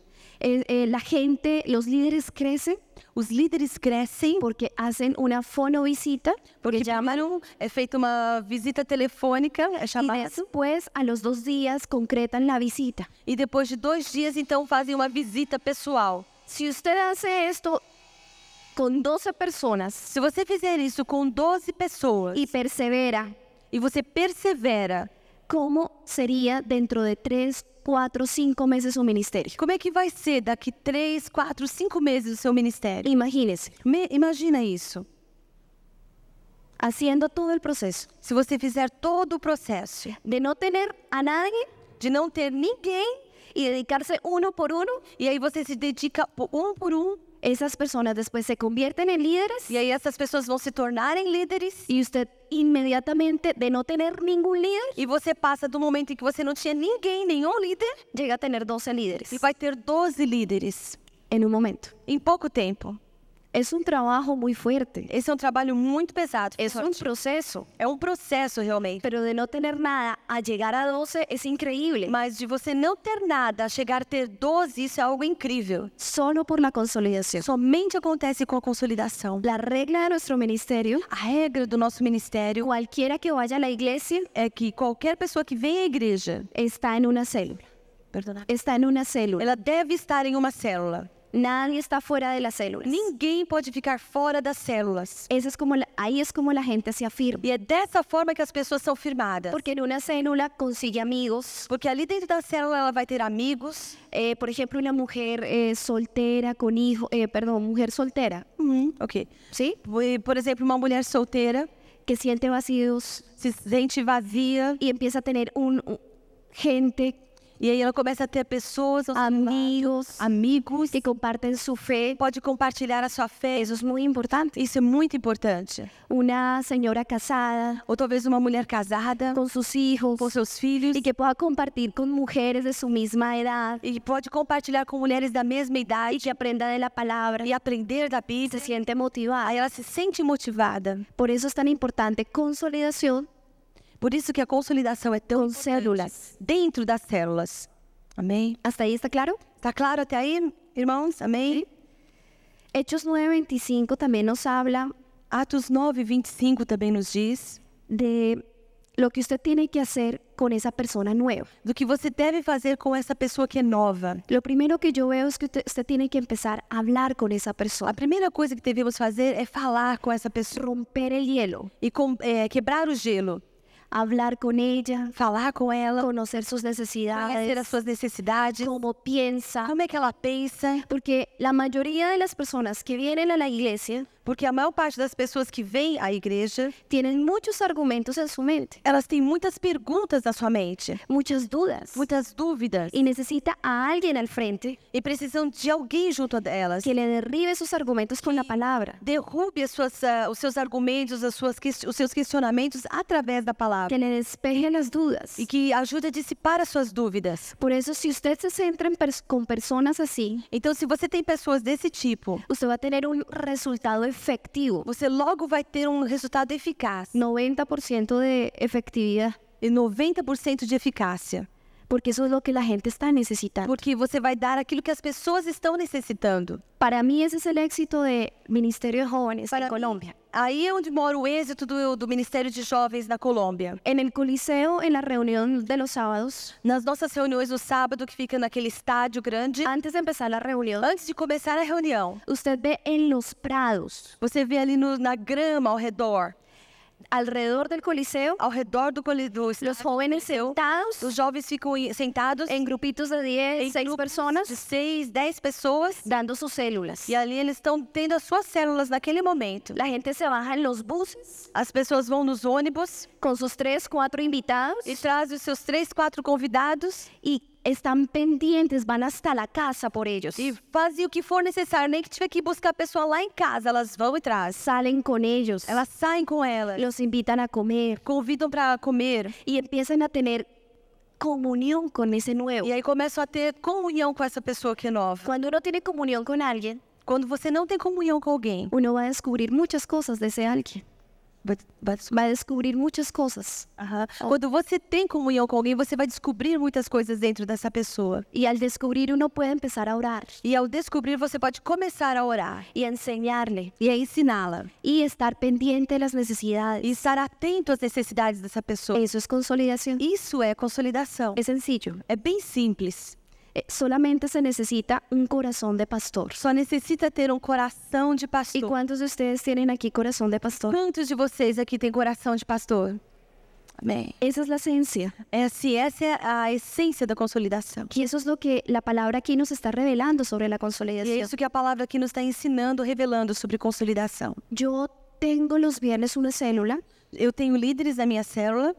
[SPEAKER 1] La gente, los líderes crecen
[SPEAKER 2] Os líderes crescem
[SPEAKER 1] porque hacen una fonovisita,
[SPEAKER 2] porque
[SPEAKER 1] que llaman,
[SPEAKER 2] primeiro é feita uma visita telefônica, é
[SPEAKER 1] y
[SPEAKER 2] chamado,
[SPEAKER 1] después a los 2 días concretan la visita.
[SPEAKER 2] e depois de 2 dias, então, fazem uma visita pessoal.
[SPEAKER 1] Si usted hace esto con 12 personas
[SPEAKER 2] Se você fizer isso com 12 pessoas
[SPEAKER 1] y persevera,
[SPEAKER 2] e você persevera,
[SPEAKER 1] ¿cómo sería dentro de 3, 4, 5 meses su ministerio?
[SPEAKER 2] como é que vai ser daqui 3, 4, 5 meses o seu ministério?
[SPEAKER 1] Imagínese,
[SPEAKER 2] Imagina isso.
[SPEAKER 1] haciendo todo el proceso
[SPEAKER 2] Se você fizer todo o processo
[SPEAKER 1] de no tener a nadie
[SPEAKER 2] de não ter ninguém,
[SPEAKER 1] y dedicarse uno por uno,
[SPEAKER 2] e aí você se dedica por um,
[SPEAKER 1] esas personas después se convierten en líderes
[SPEAKER 2] e aí essas pessoas vão se tornarem líderes,
[SPEAKER 1] y usted inmediatamente de no tener ningún líder
[SPEAKER 2] e você passa do momento em que você não tinha ninguém, nenhum líder,
[SPEAKER 1] llega a tener 12 líderes
[SPEAKER 2] e vai ter 12 líderes
[SPEAKER 1] en un momento.
[SPEAKER 2] em pouco tempo.
[SPEAKER 1] Es un trabajo muy fuerte,
[SPEAKER 2] Esse é um trabalho muito pesado.
[SPEAKER 1] es un proceso,
[SPEAKER 2] É um processo realmente.
[SPEAKER 1] pero de no tener nada a llegar a 12 es increíble.
[SPEAKER 2] Mas de você não ter nada, a chegar a ter 12, isso é algo incrível.
[SPEAKER 1] Solo por la consolidación.
[SPEAKER 2] Somente acontece com a consolidação.
[SPEAKER 1] La regla de nuestro ministerio,
[SPEAKER 2] A regra do nosso ministério
[SPEAKER 1] cualquiera que vaya a la iglesia
[SPEAKER 2] é que qualquer pessoa que vem à igreja,
[SPEAKER 1] está en una célula.
[SPEAKER 2] perdona,
[SPEAKER 1] Está en una célula.
[SPEAKER 2] ela deve estar em uma célula.
[SPEAKER 1] Nadie está fuera de las células.
[SPEAKER 2] Ninguém pode ficar fora das células.
[SPEAKER 1] Esa es como ahí es como la gente se afirma.
[SPEAKER 2] E é dessa forma que as pessoas são firmadas.
[SPEAKER 1] Porque en una célula consigue amigos.
[SPEAKER 2] Porque ali dentro da célula ela vai ter amigos.
[SPEAKER 1] Por ejemplo, una mujer soltera con hijo, mujer soltera,
[SPEAKER 2] Ok.
[SPEAKER 1] ¿sí?
[SPEAKER 2] Por exemplo, uma mulher solteira
[SPEAKER 1] Que siente vacíos
[SPEAKER 2] se sente vazia.
[SPEAKER 1] y empieza a tener gente,
[SPEAKER 2] E aí ela começa a ter pessoas, ao seu lado,
[SPEAKER 1] amigos,
[SPEAKER 2] amigos,
[SPEAKER 1] que comparten su fe.
[SPEAKER 2] pode compartilhar a sua fé.
[SPEAKER 1] Eso es muy importante.
[SPEAKER 2] Isso é muito importante.
[SPEAKER 1] Una señora casada
[SPEAKER 2] Ou talvez uma mulher casada
[SPEAKER 1] con sus hijos
[SPEAKER 2] com seus filhos
[SPEAKER 1] y que pueda compartir con mujeres de su misma edad
[SPEAKER 2] e pode compartilhar com mulheres da mesma
[SPEAKER 1] y
[SPEAKER 2] idade
[SPEAKER 1] que aprenda de la palabra,
[SPEAKER 2] e aprender da
[SPEAKER 1] se
[SPEAKER 2] Bíblia.
[SPEAKER 1] siente motivada.
[SPEAKER 2] Aí ela se sente motivada.
[SPEAKER 1] Por eso es tan importante consolidación
[SPEAKER 2] Por isso que a consolidação é tão
[SPEAKER 1] con
[SPEAKER 2] importante
[SPEAKER 1] células.
[SPEAKER 2] dentro das células. Amém?
[SPEAKER 1] ¿Hasta ahí está claro?
[SPEAKER 2] Tá claro até aí, irmãos? Amém?
[SPEAKER 1] Hechos 9:25 también nos habla
[SPEAKER 2] Atos 9, 25 também nos diz
[SPEAKER 1] de lo que usted tiene que hacer con esa persona nueva.
[SPEAKER 2] do que você deve fazer com essa pessoa que é nova.
[SPEAKER 1] Lo primero que yo veo es que usted tiene que empezar a hablar con esa
[SPEAKER 2] A
[SPEAKER 1] persona,
[SPEAKER 2] primeira coisa que devemos fazer é falar com essa pessoa
[SPEAKER 1] romper el hielo,
[SPEAKER 2] e quebrar o gelo.
[SPEAKER 1] hablar con ella,
[SPEAKER 2] Falar com ela,
[SPEAKER 1] conocer sus
[SPEAKER 2] conhecer as
[SPEAKER 1] necesidades,
[SPEAKER 2] suas necessidades,
[SPEAKER 1] cómo piensa,
[SPEAKER 2] como é que ela pensa.
[SPEAKER 1] porque la mayoría de las personas que vienen a la iglesia
[SPEAKER 2] Porque a maior parte das pessoas que vêm à igreja,
[SPEAKER 1] tienen muchos argumentos en su mente,
[SPEAKER 2] elas têm muitas perguntas na sua mente,
[SPEAKER 1] muchas dudas,
[SPEAKER 2] muitas dúvidas,
[SPEAKER 1] y necesita a alguien al frente
[SPEAKER 2] e precisam de alguém junto a elas
[SPEAKER 1] que le derribe sus argumentos con la palabra,
[SPEAKER 2] derrube os seus argumentos, os seus questionamentos através da palavra
[SPEAKER 1] que le despeje las dudas.
[SPEAKER 2] e que ajude a dissipar as suas dúvidas.
[SPEAKER 1] Por eso, si usted se centra con personas así,
[SPEAKER 2] Então, se você tem pessoas desse tipo,
[SPEAKER 1] usted va a tener un resultado efectivo,
[SPEAKER 2] você logo vai ter um resultado eficaz
[SPEAKER 1] 90% de efectividad,
[SPEAKER 2] e 90% de eficácia,
[SPEAKER 1] porque eso es lo que la gente está necesitando.
[SPEAKER 2] porque você vai dar aquilo que as pessoas estão necessitando.
[SPEAKER 1] Para mí ese es el éxito de Ministerio de Jóvenes
[SPEAKER 2] Para
[SPEAKER 1] en Colombia.
[SPEAKER 2] Aí é onde mora o êxito do Ministério de Jovens na Colômbia.
[SPEAKER 1] En el Coliseo, en la reunión de los sábados,
[SPEAKER 2] Nas nossas reuniões no sábado, que fica naquele estádio grande,
[SPEAKER 1] antes de empezar la reunión,
[SPEAKER 2] antes de começar a reunião,
[SPEAKER 1] usted ve en los prados,
[SPEAKER 2] você vê ali na grama ao redor
[SPEAKER 1] alrededor del Coliseo,
[SPEAKER 2] do
[SPEAKER 1] los
[SPEAKER 2] estádio,
[SPEAKER 1] jóvenes sentados
[SPEAKER 2] os jovens ficam sentados
[SPEAKER 1] en grupitos de 10,
[SPEAKER 2] em
[SPEAKER 1] 6
[SPEAKER 2] grupos
[SPEAKER 1] personas,
[SPEAKER 2] de 6, 10 pessoas,
[SPEAKER 1] dando sus células.
[SPEAKER 2] e ali eles estão tendo as suas células naquele momento.
[SPEAKER 1] La gente se baja en los buses
[SPEAKER 2] As pessoas vão nos ônibus
[SPEAKER 1] con sus 3, 4 invitados
[SPEAKER 2] e trazem os seus 3, 4 convidados
[SPEAKER 1] y están pendientes, van hasta la casa por ellos.
[SPEAKER 2] E fazem o que for necessário, nem que tiver que buscar a pessoa lá em casa, elas vão e trazem.
[SPEAKER 1] Salen con ellos,
[SPEAKER 2] Elas saem com ela,
[SPEAKER 1] los invitan a comer
[SPEAKER 2] convidam para comer.
[SPEAKER 1] y empiezan a tener comunión con ese nuevo.
[SPEAKER 2] E aí começam a ter comunhão com essa pessoa que é nova.
[SPEAKER 1] Cuando uno tiene comunión con alguien,
[SPEAKER 2] Quando você não tem comunhão com alguém,
[SPEAKER 1] uno va a descubrir muchas cosas de ese alguien. Va a descubrir muchas cosas.
[SPEAKER 2] Quando você tem comunhão com alguém, você vai descobrir muitas coisas dentro dessa pessoa.
[SPEAKER 1] Y al descubrir uno puede empezar a orar
[SPEAKER 2] E ao descobrir, você pode começar a orar
[SPEAKER 1] y a enseñarle
[SPEAKER 2] e a ensiná-la.
[SPEAKER 1] y estar pendiente de las necesidades.
[SPEAKER 2] E estar atento às necessidades dessa pessoa.
[SPEAKER 1] Eso es consolidación.
[SPEAKER 2] Isso é consolidação.
[SPEAKER 1] Es sencillo.
[SPEAKER 2] É bem simples.
[SPEAKER 1] Solamente se necesita un corazón de pastor.
[SPEAKER 2] Só necessita ter um coração de
[SPEAKER 1] ¿Y
[SPEAKER 2] pastor.
[SPEAKER 1] cuántos de ustedes tienen aquí corazón de pastor?
[SPEAKER 2] Quantos de vocês aqui têm coração de pastor? Amém.
[SPEAKER 1] Esa es la esencia.
[SPEAKER 2] Essa é a essência da consolidação.
[SPEAKER 1] Y eso es lo que la palabra aquí nos está revelando sobre la
[SPEAKER 2] E é
[SPEAKER 1] consolidación.
[SPEAKER 2] isso que a palavra aqui nos está ensinando, revelando sobre consolidação.
[SPEAKER 1] Yo tengo los viernes una célula
[SPEAKER 2] Eu tenho líderes na minha célula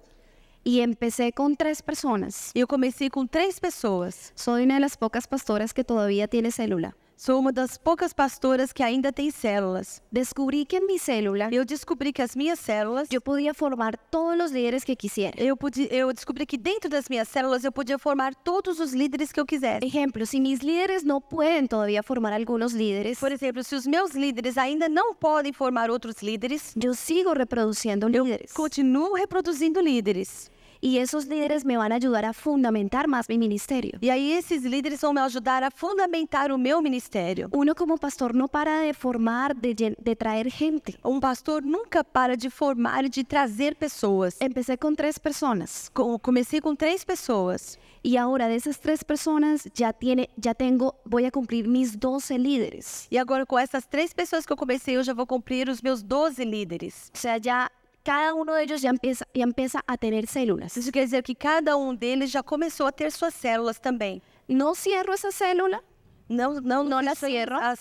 [SPEAKER 1] y empecé con 3 personas.
[SPEAKER 2] e eu comecei com 3 pessoas.
[SPEAKER 1] Soy una de las pocas pastoras que todavía tiene célula.
[SPEAKER 2] Sou uma das poucas pastoras que ainda tem células.
[SPEAKER 1] Descubrí que en mi célula
[SPEAKER 2] Eu descobri que as minhas células,
[SPEAKER 1] yo podía formar todos los líderes que quisiera.
[SPEAKER 2] eu descobri que dentro das minhas células eu podia formar todos os líderes que eu quisesse.
[SPEAKER 1] Ejemplo, si mis líderes no pueden todavía formar algunos líderes,
[SPEAKER 2] Por exemplo, se os meus líderes ainda não podem formar outros líderes,
[SPEAKER 1] yo sigo reproduciendo líderes.
[SPEAKER 2] continuo reproduzindo líderes.
[SPEAKER 1] Y esos líderes me van a ayudar a fundamentar más mi ministerio.
[SPEAKER 2] E aí esses líderes vão me ajudar a fundamentar o meu ministério.
[SPEAKER 1] Uno como pastor no para de formar, de traer gente.
[SPEAKER 2] Um pastor nunca para de formar e de trazer pessoas.
[SPEAKER 1] Empecé con 3 personas
[SPEAKER 2] Comecei com 3 pessoas.
[SPEAKER 1] y ahora de esas 3 personas voy a cumplir mis 12 líderes.
[SPEAKER 2] E agora com essas 3 pessoas que eu comecei, eu já vou cumprir os meus 12 líderes.
[SPEAKER 1] O sea, ya cada uno de ellos ya empieza a tener células.
[SPEAKER 2] Isso quer dizer que cada um deles já começou a ter suas células também.
[SPEAKER 1] No cierro esa célula,
[SPEAKER 2] Não
[SPEAKER 1] la cierro.
[SPEAKER 2] As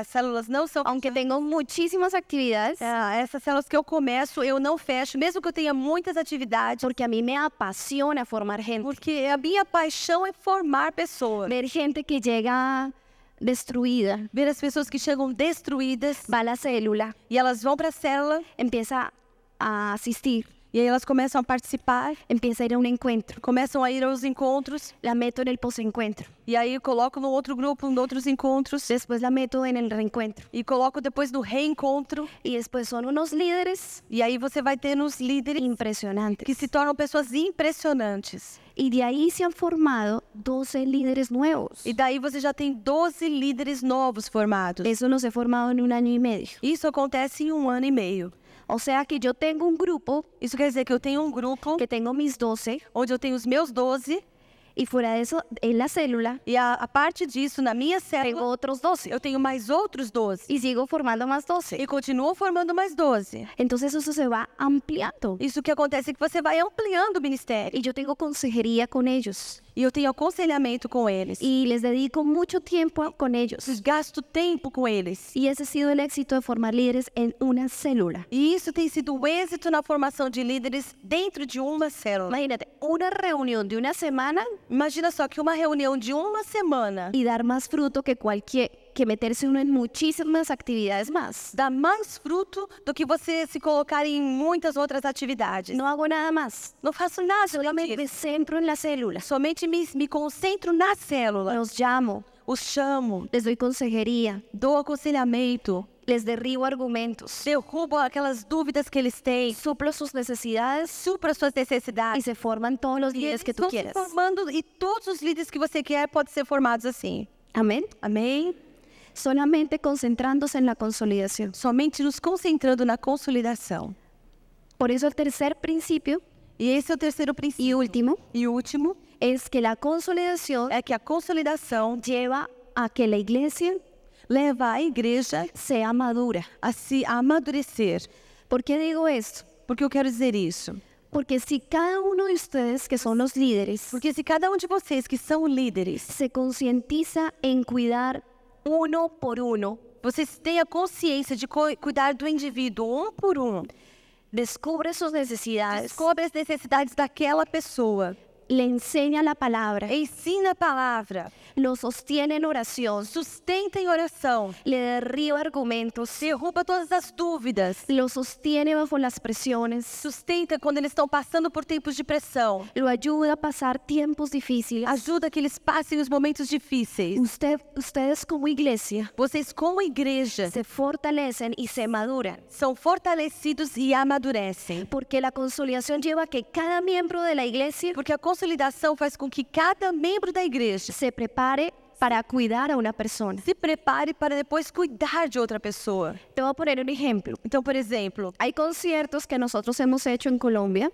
[SPEAKER 2] células não são...
[SPEAKER 1] aunque tengo muchísimas actividades,
[SPEAKER 2] Essas células que eu começo, eu não fecho, mesmo que eu tenha muitas atividades,
[SPEAKER 1] porque a mí me apasiona formar gente.
[SPEAKER 2] porque a minha paixão é formar pessoas.
[SPEAKER 1] Ver gente que llega destruida,
[SPEAKER 2] Ver as pessoas que chegam destruídas
[SPEAKER 1] va a la célula,
[SPEAKER 2] e elas vão para a célula
[SPEAKER 1] empieza a asistir,
[SPEAKER 2] e aí elas começam a participar,
[SPEAKER 1] empieza a ir a un encuentro,
[SPEAKER 2] começam a ir aos encontros
[SPEAKER 1] la meto en el posencuentro,
[SPEAKER 2] e aí eu coloco no outro grupo, em outros encontros
[SPEAKER 1] después la meto en el reencuentro.
[SPEAKER 2] e coloco depois no reencontro
[SPEAKER 1] Y después son unos líderes
[SPEAKER 2] e aí você vai ter uns líderes
[SPEAKER 1] impresionantes.
[SPEAKER 2] que se tornam pessoas impressionantes.
[SPEAKER 1] Y de ahí se han formado 12 líderes nuevos.
[SPEAKER 2] E daí você já tem 12 líderes novos formados.
[SPEAKER 1] Eso los he formado en 1 año y medio.
[SPEAKER 2] Isso acontece em 1 ano e meio.
[SPEAKER 1] O sea que yo tengo un grupo
[SPEAKER 2] Isso quer dizer que eu tenho um grupo
[SPEAKER 1] que tengo mis 12
[SPEAKER 2] onde eu tenho os meus 12
[SPEAKER 1] y fuera de eso, en la célula,
[SPEAKER 2] e a parte disso, na minha
[SPEAKER 1] tengo
[SPEAKER 2] célula,
[SPEAKER 1] otros 12
[SPEAKER 2] eu tenho mais outros 12
[SPEAKER 1] y sigo formando más 12.
[SPEAKER 2] e continuo formando mais 12.
[SPEAKER 1] Entonces eso se va ampliando.
[SPEAKER 2] Isso que acontece é que você vai ampliando o ministério.
[SPEAKER 1] Y yo tengo consejería con ellos
[SPEAKER 2] E eu tenho aconselhamento com eles.
[SPEAKER 1] y les dedico mucho tiempo con ellos.
[SPEAKER 2] Gasto tempo com eles.
[SPEAKER 1] Y ese ha sido el éxito de formar líderes en una célula.
[SPEAKER 2] E isso tem sido o êxito na formação de líderes dentro de uma célula.
[SPEAKER 1] Imagínate, una reunión de una semana
[SPEAKER 2] Imagina só que uma reunião de uma semana
[SPEAKER 1] y dar más fruto que meterse uno en muchísimas actividades más.
[SPEAKER 2] dá mais fruto do que você se colocar em muitas outras atividades.
[SPEAKER 1] No hago nada más.
[SPEAKER 2] Não faço nada,
[SPEAKER 1] Solamente me centro en la célula.
[SPEAKER 2] somente me concentro na célula.
[SPEAKER 1] Los llamo,
[SPEAKER 2] Os chamo,
[SPEAKER 1] les doy consejería,
[SPEAKER 2] dou aconselhamento,
[SPEAKER 1] les derribo argumentos,
[SPEAKER 2] derrubo aquelas dúvidas que eles têm,
[SPEAKER 1] suplo sus necesidades
[SPEAKER 2] supra suas
[SPEAKER 1] y
[SPEAKER 2] necessidades.
[SPEAKER 1] se forman todos los
[SPEAKER 2] E
[SPEAKER 1] líderes
[SPEAKER 2] eles
[SPEAKER 1] que tú
[SPEAKER 2] vão se
[SPEAKER 1] quieras.
[SPEAKER 2] formando e todos os líderes que você quer podem ser formados assim.
[SPEAKER 1] Amén.
[SPEAKER 2] Amém?
[SPEAKER 1] Solamente concentrándose en la consolidación.
[SPEAKER 2] Somente nos concentrando na consolidação.
[SPEAKER 1] Por eso el tercer principio
[SPEAKER 2] E esse é o terceiro
[SPEAKER 1] y
[SPEAKER 2] princípio.
[SPEAKER 1] último
[SPEAKER 2] E último
[SPEAKER 1] es que la consolidación
[SPEAKER 2] é que a consolidação
[SPEAKER 1] lleva a que la iglesia
[SPEAKER 2] leva a igreja
[SPEAKER 1] sea madura.
[SPEAKER 2] a se amadurecer.
[SPEAKER 1] ¿Por qué digo esto?
[SPEAKER 2] Por que eu quero dizer isso?
[SPEAKER 1] Porque si cada uno de ustedes que son los líderes
[SPEAKER 2] Porque se cada um de vocês que são líderes,
[SPEAKER 1] se concientiza en cuidar uno por uno,
[SPEAKER 2] vocês têm a consciência de cuidar do indivíduo um por um,
[SPEAKER 1] descubre sus necesidades,
[SPEAKER 2] descobre as necessidades daquela pessoa,
[SPEAKER 1] le enseña la palabra,
[SPEAKER 2] ensina a palavra,
[SPEAKER 1] lo sostiene en oración,
[SPEAKER 2] sustenta em oração,
[SPEAKER 1] le derriba argumentos,
[SPEAKER 2] derruba todas as dúvidas,
[SPEAKER 1] lo sostiene bajo las presiones,
[SPEAKER 2] sustenta quando eles estão passando por tempos de pressão,
[SPEAKER 1] lo ayuda a pasar tiempos difíciles.
[SPEAKER 2] ajuda que eles passem os momentos difíceis.
[SPEAKER 1] Ustedes como iglesia
[SPEAKER 2] Vocês, como igreja,
[SPEAKER 1] se fortalecen y se maduran,
[SPEAKER 2] são fortalecidos e amadurecem.
[SPEAKER 1] porque la consolidación lleva a que cada miembro de la iglesia
[SPEAKER 2] Porque a consolidação faz com que cada membro da igreja
[SPEAKER 1] se prepare para cuidar a una persona.
[SPEAKER 2] se prepare para depois cuidar de outra pessoa.
[SPEAKER 1] Te voy a poner un ejemplo.
[SPEAKER 2] Então, por exemplo,
[SPEAKER 1] Hay conciertos que nosotros hemos hecho en Colombia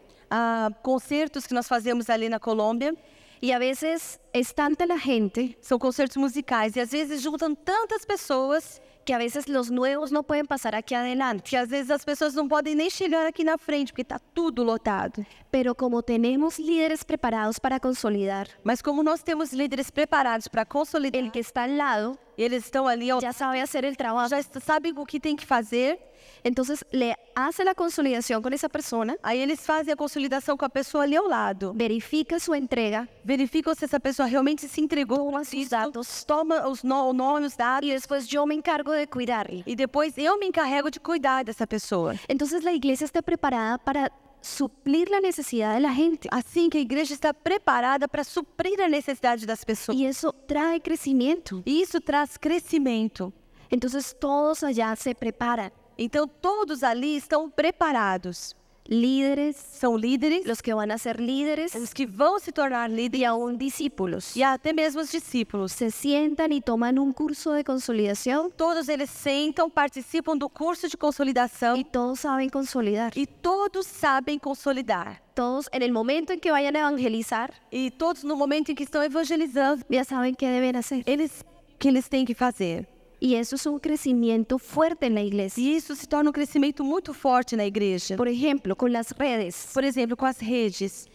[SPEAKER 2] concertos que nós fazemos ali na Colômbia,
[SPEAKER 1] y a veces es tanta la gente
[SPEAKER 2] são concertos musicais, e às vezes juntam tantas pessoas
[SPEAKER 1] que a veces los nuevos no pueden pasar aquí adelante.
[SPEAKER 2] que às vezes as pessoas não podem nem chegar aqui na frente, porque está tudo lotado.
[SPEAKER 1] Pero como tenemos líderes preparados para consolidar,
[SPEAKER 2] Mas como nós temos líderes preparados para consolidar,
[SPEAKER 1] el que está al lado
[SPEAKER 2] eles estão ali, ó,
[SPEAKER 1] ya sabe hacer el trabajo.
[SPEAKER 2] já sabem o que tem que fazer,
[SPEAKER 1] Entonces le hace la consolidación con esa persona,
[SPEAKER 2] aí eles fazem a consolidação com a pessoa ali ao lado.
[SPEAKER 1] verifica su entrega
[SPEAKER 2] Verificam se essa pessoa realmente se entregou
[SPEAKER 1] Toma
[SPEAKER 2] a
[SPEAKER 1] sus
[SPEAKER 2] Cristo,
[SPEAKER 1] datos.
[SPEAKER 2] toma o nome, os dados,
[SPEAKER 1] y después yo me encargo de cuidarle.
[SPEAKER 2] e depois eu me encarrego de cuidar dessa pessoa.
[SPEAKER 1] Entonces la iglesia está preparada para suplir la necesidad de la gente
[SPEAKER 2] Assim que a igreja está preparada para suprir a necessidade das pessoas.
[SPEAKER 1] y eso trae crecimiento.
[SPEAKER 2] E isso traz crescimento.
[SPEAKER 1] Entonces todos allá se preparan,
[SPEAKER 2] Então todos ali estão preparados.
[SPEAKER 1] líderes,
[SPEAKER 2] São líderes,
[SPEAKER 1] los que van a ser líderes
[SPEAKER 2] os que vão se tornar líderes
[SPEAKER 1] y aún discípulos.
[SPEAKER 2] e até mesmo os discípulos.
[SPEAKER 1] Se sientan y toman un curso de consolidación
[SPEAKER 2] Todos eles sentam, participam do curso de consolidação
[SPEAKER 1] y todos saben consolidar.
[SPEAKER 2] e todos sabem consolidar.
[SPEAKER 1] Todos en el momento en que vayan a evangelizar,
[SPEAKER 2] E todos no momento em que estão evangelizando,
[SPEAKER 1] ya saben qué deben hacer.
[SPEAKER 2] eles que eles têm que fazer.
[SPEAKER 1] Y eso es un crecimiento fuerte en la iglesia.
[SPEAKER 2] E isso se torna um crescimento muito forte na igreja.
[SPEAKER 1] Por ejemplo, con las redes.
[SPEAKER 2] Por exemplo, com as redes.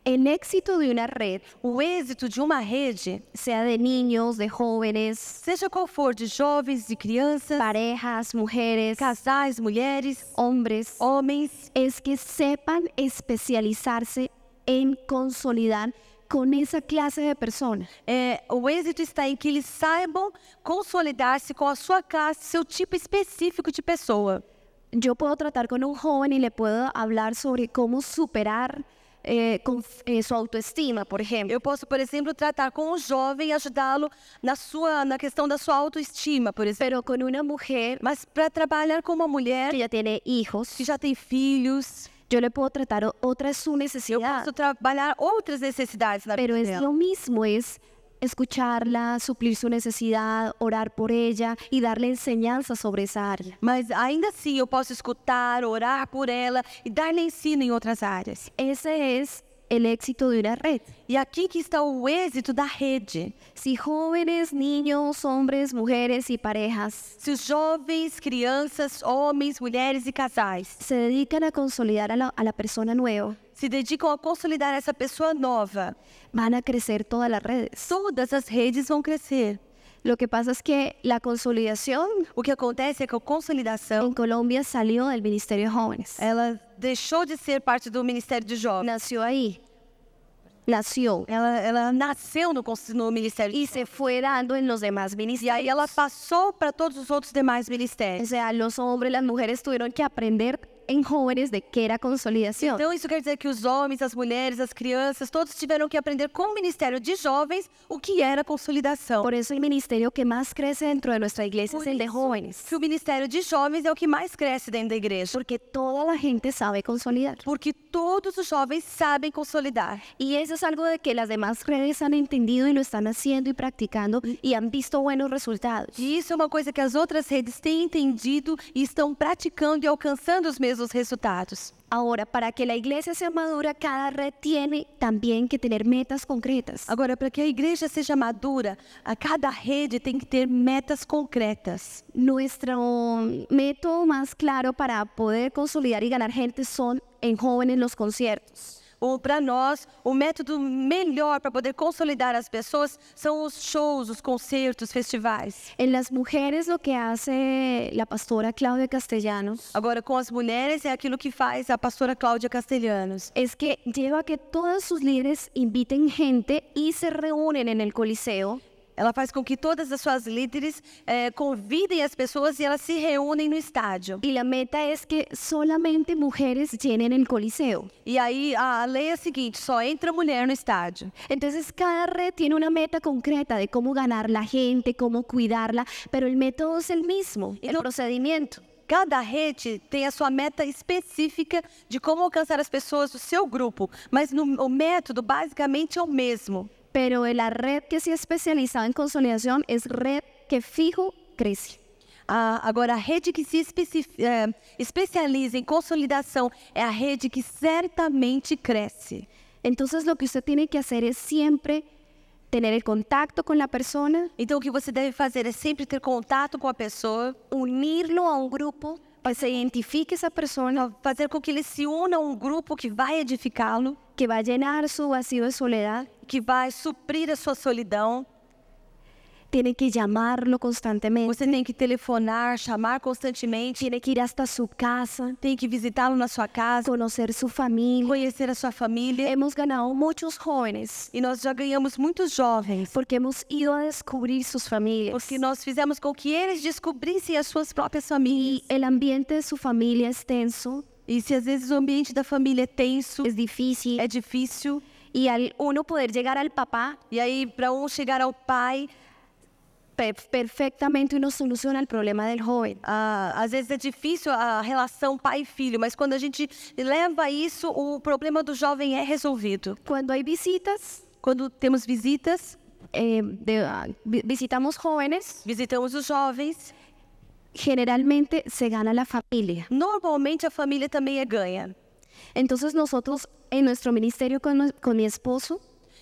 [SPEAKER 1] El éxito de una red,
[SPEAKER 2] O êxito de uma rede,
[SPEAKER 1] sea de niños, de jóvenes,
[SPEAKER 2] seja qual for, de jovens, de crianças,
[SPEAKER 1] parejas, mujeres,
[SPEAKER 2] casais, mulheres,
[SPEAKER 1] hombres,
[SPEAKER 2] homens,
[SPEAKER 1] es que sepan especializarse en consolidar con esa clase de personas.
[SPEAKER 2] o êxito está em que eles saibam consolidar-se com a sua classe, seu tipo específico de pessoa.
[SPEAKER 1] Yo puedo tratar con un joven y le puedo hablar sobre cómo superar su autoestima, por ejemplo.
[SPEAKER 2] Eu posso, por exemplo, tratar com um jovem e ajudá-lo na questão da sua autoestima, por exemplo.
[SPEAKER 1] Pero con una mujer
[SPEAKER 2] Mas para trabalhar com uma mulher
[SPEAKER 1] que ya tiene hijos,
[SPEAKER 2] que já tem filhos,
[SPEAKER 1] yo le puedo tratar otra es su
[SPEAKER 2] eu
[SPEAKER 1] necesidad.
[SPEAKER 2] posso trabalhar outras necessidades na
[SPEAKER 1] Pero
[SPEAKER 2] vida
[SPEAKER 1] es
[SPEAKER 2] dela.
[SPEAKER 1] lo mismo, es escucharla, suplir su necesidad, orar por ella y darle enseñanza sobre esa área.
[SPEAKER 2] Mas ainda assim eu posso escutar, orar por ela e dar-lhe ensino em outras áreas.
[SPEAKER 1] Ese es el éxito de una red.
[SPEAKER 2] E aqui que está o êxito da rede.
[SPEAKER 1] Si jóvenes, niños, hombres, mujeres y parejas
[SPEAKER 2] Se os jovens, crianças, homens, mulheres e casais
[SPEAKER 1] se dedican a consolidar a la persona nueva,
[SPEAKER 2] se dedicam a consolidar essa pessoa nova,
[SPEAKER 1] van a crecer todas las redes.
[SPEAKER 2] todas as redes vão crescer.
[SPEAKER 1] Lo que pasa es que la consolidación
[SPEAKER 2] O que acontece é que a consolidação,
[SPEAKER 1] en Colombia salió del Ministerio de Jóvenes.
[SPEAKER 2] ela deixou de ser parte do Ministério de Jovens.
[SPEAKER 1] Nació ahí. Nació.
[SPEAKER 2] Ela nasceu no Ministério
[SPEAKER 1] Y
[SPEAKER 2] de
[SPEAKER 1] se fue dando en los demás
[SPEAKER 2] E aí
[SPEAKER 1] ministerios.
[SPEAKER 2] ela passou para todos os outros demais
[SPEAKER 1] O
[SPEAKER 2] ministérios.
[SPEAKER 1] sea, los hombres, las mujeres tuvieron que aprender en jóvenes de qué era consolidación.
[SPEAKER 2] Então isso quer dizer que os homens, as mulheres, as crianças, todos tiveram que aprender com o Ministério de Jovens o que era consolidação.
[SPEAKER 1] Por eso el ministerio que más crece dentro de nuestra iglesia es el de jóvenes.
[SPEAKER 2] Que o Ministério de Jovens é o que mais cresce dentro da igreja.
[SPEAKER 1] Porque toda la gente sabe consolidar.
[SPEAKER 2] Porque todos os jovens sabem consolidar.
[SPEAKER 1] Y eso es algo de que las demás redes han entendido y lo están haciendo y practicando y han visto buenos resultados.
[SPEAKER 2] E isso é uma coisa que as outras redes têm entendido e estão praticando e alcançando os mesmos resultados.
[SPEAKER 1] Ahora, para que la iglesia sea madura, cada red tiene también que tener metas concretas.
[SPEAKER 2] Agora, para que a igreja seja madura, a cada rede tem que ter metas concretas.
[SPEAKER 1] Nuestro método más claro para poder consolidar y ganar gente son en jóvenes los conciertos.
[SPEAKER 2] para nós, o método melhor para poder consolidar as pessoas são os shows, os concertos, festivais.
[SPEAKER 1] En las mujeres lo que hace la pastora Claudia Castellanos
[SPEAKER 2] Agora, com as mulheres, é aquilo que faz a pastora Cláudia Castelhanos.
[SPEAKER 1] es que lleva a que todos sus líderes inviten gente y se reúnen en el Coliseo.
[SPEAKER 2] Ela faz com que todas as suas líderes convidem as pessoas e elas se reúnem no estádio.
[SPEAKER 1] Y la meta es que solamente mujeres llenen el Coliseo.
[SPEAKER 2] E aí a lei é a seguinte, só entra mulher no estádio.
[SPEAKER 1] Entonces cada red tiene una meta concreta de cómo ganar la gente, cómo cuidarla, pero el método es el mismo, el procedimiento.
[SPEAKER 2] Cada rede tem a sua meta específica de como alcançar as pessoas do seu grupo, mas o método basicamente é o mesmo.
[SPEAKER 1] Pero la red que se ha especializado en consolidación es red que fijo crece.
[SPEAKER 2] Agora, a rede que se especializa em consolidação é a rede que certamente cresce.
[SPEAKER 1] Entonces lo que usted tiene que hacer es siempre tener el contacto con la persona,
[SPEAKER 2] Então, o que você deve fazer é sempre ter contato com a pessoa,
[SPEAKER 1] unirlo a un grupo, que se identifique esa persona,
[SPEAKER 2] fazer com que ele se una a um grupo que vai edificá-lo,
[SPEAKER 1] que va a llenar su vacío de soledad.
[SPEAKER 2] que vai suprir a sua solidão.
[SPEAKER 1] Tiene que llamarlo constantemente,
[SPEAKER 2] Você tem que telefonar, chamar constantemente,
[SPEAKER 1] tiene que ir hasta su casa,
[SPEAKER 2] tem que visitá-lo na sua casa,
[SPEAKER 1] conocer su familia.
[SPEAKER 2] conhecer a sua família.
[SPEAKER 1] Hemos ganado muchos jóvenes
[SPEAKER 2] E nós já ganhamos muitos jovens,
[SPEAKER 1] porque hemos ido a descubrir sus familias.
[SPEAKER 2] porque nós fizemos com que eles descobrissem as suas próprias famílias.
[SPEAKER 1] Y el ambiente de su familia es tenso,
[SPEAKER 2] E se às vezes o ambiente da família é tenso,
[SPEAKER 1] es difícil.
[SPEAKER 2] é difícil,
[SPEAKER 1] Y al uno poder llegar al papá,
[SPEAKER 2] e aí para chegar ao pai,
[SPEAKER 1] perfectamente uno soluciona el problema del joven.
[SPEAKER 2] às vezes é difícil a relação pai e filho, mas quando a gente leva isso, o problema do jovem é resolvido.
[SPEAKER 1] Cuando hay visitas,
[SPEAKER 2] Quando temos visitas,
[SPEAKER 1] visitamos jóvenes,
[SPEAKER 2] visitamos os jovens,
[SPEAKER 1] generalmente se gana la familia.
[SPEAKER 2] normalmente a família também é ganha.
[SPEAKER 1] Entonces nosotros en nuestro ministerio con mi esposo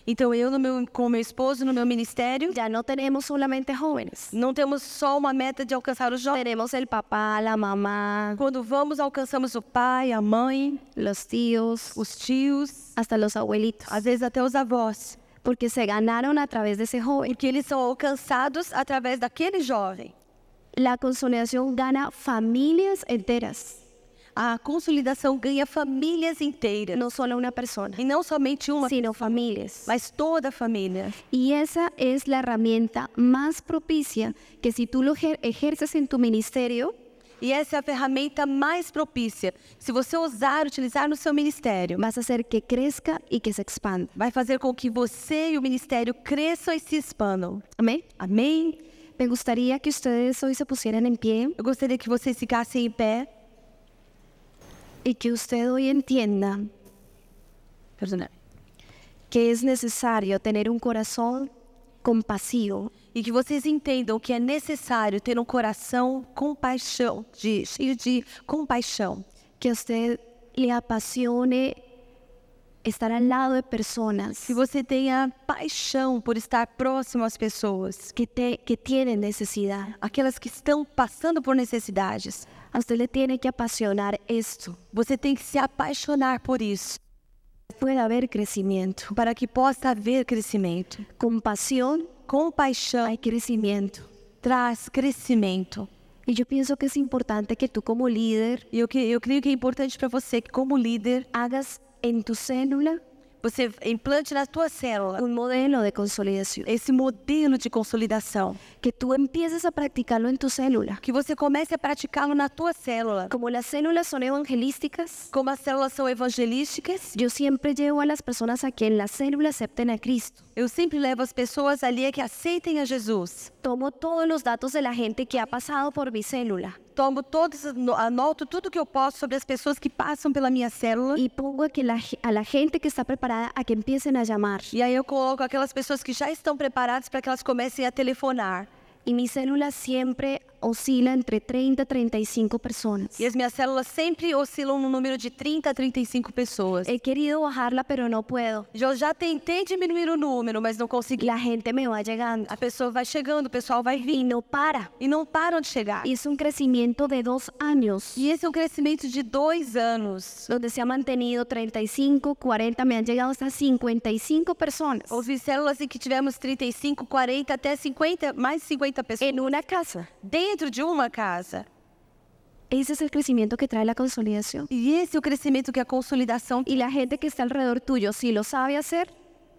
[SPEAKER 2] Então eu com meu esposo no meu ministério,
[SPEAKER 1] ya no tenemos solamente jóvenes.
[SPEAKER 2] não temos só uma meta de alcançar os jovens.
[SPEAKER 1] Tenemos el papá, la mamá,
[SPEAKER 2] Quando vamos, alcançamos o pai, a mãe,
[SPEAKER 1] los tíos,
[SPEAKER 2] os tios,
[SPEAKER 1] hasta los abuelitos,
[SPEAKER 2] às vezes até os avós,
[SPEAKER 1] porque se ganaron a través de ese joven.
[SPEAKER 2] porque eles são alcançados através daquele jovem.
[SPEAKER 1] La consolidación gana familias enteras,
[SPEAKER 2] A consolidação ganha famílias inteiras,
[SPEAKER 1] no solo una persona,
[SPEAKER 2] e não somente uma,
[SPEAKER 1] sino familias.
[SPEAKER 2] mas toda a família.
[SPEAKER 1] Y esa es la herramienta más propicia que si tú lo ejerces en tu ministerio,
[SPEAKER 2] E essa é a ferramenta mais propícia. Se você utilizar no seu ministério,
[SPEAKER 1] vas a hacer que crezca y que se expanda.
[SPEAKER 2] vai fazer com que você e o ministério cresçam e se expandam.
[SPEAKER 1] Amén.
[SPEAKER 2] Amém?
[SPEAKER 1] Me gustaría que ustedes hoy se pusieran en pie
[SPEAKER 2] Eu gostaria que vocês ficassem em pé.
[SPEAKER 1] y que usted hoy entienda que es necesario tener un corazón compasivo,
[SPEAKER 2] E que vocês entendam que é necessário ter um coração cheio de compaixão.
[SPEAKER 1] que a usted le apasione estar al lado de personas
[SPEAKER 2] Que você tenha paixão por estar próximo às pessoas,
[SPEAKER 1] que tienen necesidad.
[SPEAKER 2] aquelas que estão passando por necessidades.
[SPEAKER 1] A usted le tiene que apasionar esto.
[SPEAKER 2] Você tem que se apaixonar por isso,
[SPEAKER 1] Puede haber crecimiento.
[SPEAKER 2] para que possa haver crescimento.
[SPEAKER 1] Con pasión
[SPEAKER 2] Compaixão
[SPEAKER 1] hay crecimiento.
[SPEAKER 2] traz crescimento.
[SPEAKER 1] Y yo pienso que es importante que tú como líder
[SPEAKER 2] E eu creio que é importante para você que, como líder,
[SPEAKER 1] hagas en tu célula
[SPEAKER 2] você implante na tua célula
[SPEAKER 1] un modelo de consolidación.
[SPEAKER 2] esse modelo de consolidação.
[SPEAKER 1] Que tú empieces a practicarlo en tu célula.
[SPEAKER 2] Que você comece a praticá-lo na tua célula.
[SPEAKER 1] Como las células son evangelísticas,
[SPEAKER 2] Como as células são evangelísticas,
[SPEAKER 1] yo siempre llevo a las personas a que en la célula acepten a Cristo.
[SPEAKER 2] eu sempre levo as pessoas ali a que aceitem a Jesus.
[SPEAKER 1] Tomo todos los datos de la gente que ha pasado por mi célula
[SPEAKER 2] Anoto tudo que eu posso sobre as pessoas que passam pela minha célula.
[SPEAKER 1] y pongo a la gente que está preparada a que empiecen a llamar.
[SPEAKER 2] E aí eu coloco aquelas pessoas que já estão preparadas para que elas comecem a telefonar.
[SPEAKER 1] Y mi célula siempre oscila entre 30 y 35 personas.
[SPEAKER 2] E as minhas células sempre oscilam no número de 30 a 35 pessoas.
[SPEAKER 1] He querido bajarla, pero no puedo.
[SPEAKER 2] Eu já tentei diminuir o número, mas não consegui.
[SPEAKER 1] La gente me va llegando
[SPEAKER 2] A pessoa vai chegando, o pessoal vai
[SPEAKER 1] y
[SPEAKER 2] vindo
[SPEAKER 1] no para.
[SPEAKER 2] e não param de chegar.
[SPEAKER 1] Es un crecimiento de 2 años,
[SPEAKER 2] E esse é um crescimento de 2 anos.
[SPEAKER 1] donde se ha mantenido 35, 40, me han llegado hasta 55 personas
[SPEAKER 2] Houve células em que tivemos 35, 40, até 50, mais de 50 pessoas
[SPEAKER 1] en una casa.
[SPEAKER 2] dentro de uma casa.
[SPEAKER 1] Ese es el crecimiento que trae la consolidación.
[SPEAKER 2] E esse é o crescimento que a consolidação
[SPEAKER 1] Y la gente que está alrededor tuyo, si lo sabe hacer,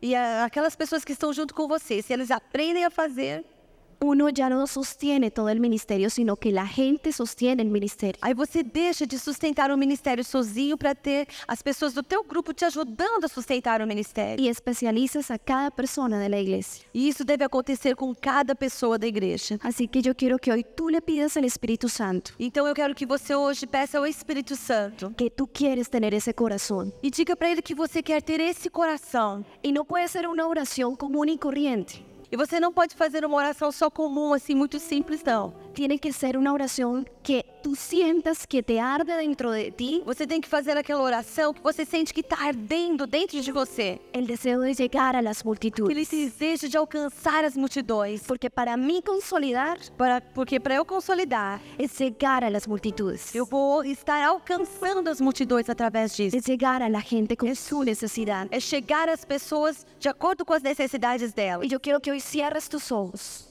[SPEAKER 2] e aquelas pessoas que estão junto com você, se eles aprendem a fazer,
[SPEAKER 1] uno ya no sostiene todo el ministerio, sino que la gente sostiene el ministerio.
[SPEAKER 2] aí você deixa de sustentar o ministério sozinho para ter as pessoas do teu grupo te ajudando a sustentar o ministério.
[SPEAKER 1] Y especializas a cada persona de la iglesia.
[SPEAKER 2] E isso deve acontecer com cada pessoa da igreja.
[SPEAKER 1] Así que yo quiero que hoy tú le pidas al Espíritu Santo
[SPEAKER 2] Então eu quero que você hoje peça ao Espírito Santo
[SPEAKER 1] que tú quieres tener ese corazón.
[SPEAKER 2] e diga para ele que você quer ter esse coração.
[SPEAKER 1] Y no puede ser una oración común y corriente.
[SPEAKER 2] E você não pode fazer uma oração só comum, assim, muito simples, não.
[SPEAKER 1] Tiene que ser una oración que tú sientas que te arde dentro de ti
[SPEAKER 2] Você tem que fazer aquela oração que você sente que está ardendo dentro de você.
[SPEAKER 1] el deseo de llegar a las
[SPEAKER 2] Aquele
[SPEAKER 1] multitudes.
[SPEAKER 2] desejo de alcançar as multidões.
[SPEAKER 1] Porque para mí consolidar
[SPEAKER 2] Porque para eu consolidar,
[SPEAKER 1] es llegar a las multitudes.
[SPEAKER 2] eu vou estar alcançando as multidões através disso.
[SPEAKER 1] Es llegar a la gente con su necesidad.
[SPEAKER 2] É chegar às pessoas de acordo com as necessidades delas.
[SPEAKER 1] Y yo quiero que hoy cierres tus ojos.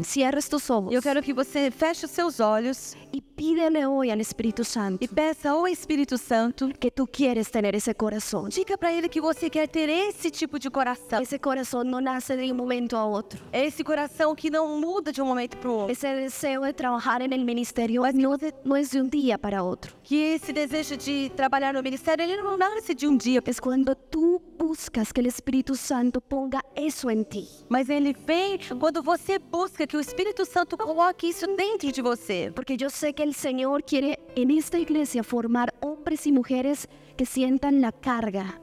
[SPEAKER 1] Cierres tus ojos.
[SPEAKER 2] Eu quero que você feche os seus olhos
[SPEAKER 1] Y pídele hoy al Espíritu Santo
[SPEAKER 2] e peça ao Espírito Santo.
[SPEAKER 1] que tú quieres tener ese corazón.
[SPEAKER 2] Diga para ele que você quer ter esse tipo de coração.
[SPEAKER 1] Ese corazón no nace de un momento a otro.
[SPEAKER 2] É esse coração que não muda de um momento para o outro.
[SPEAKER 1] Ese deseo de trabajar en el ministerio no es de un día para otro.
[SPEAKER 2] Que esse desejo de trabalhar no ministério, ele não nasce de um dia.
[SPEAKER 1] Es cuando tú buscas que el Espíritu Santo ponga eso en ti.
[SPEAKER 2] Mas ele vem quando você busca que o Espírito Santo coloque isso dentro de você.
[SPEAKER 1] Porque yo sé que el Señor quiere en esta iglesia formar hombres y mujeres que sientan la carga.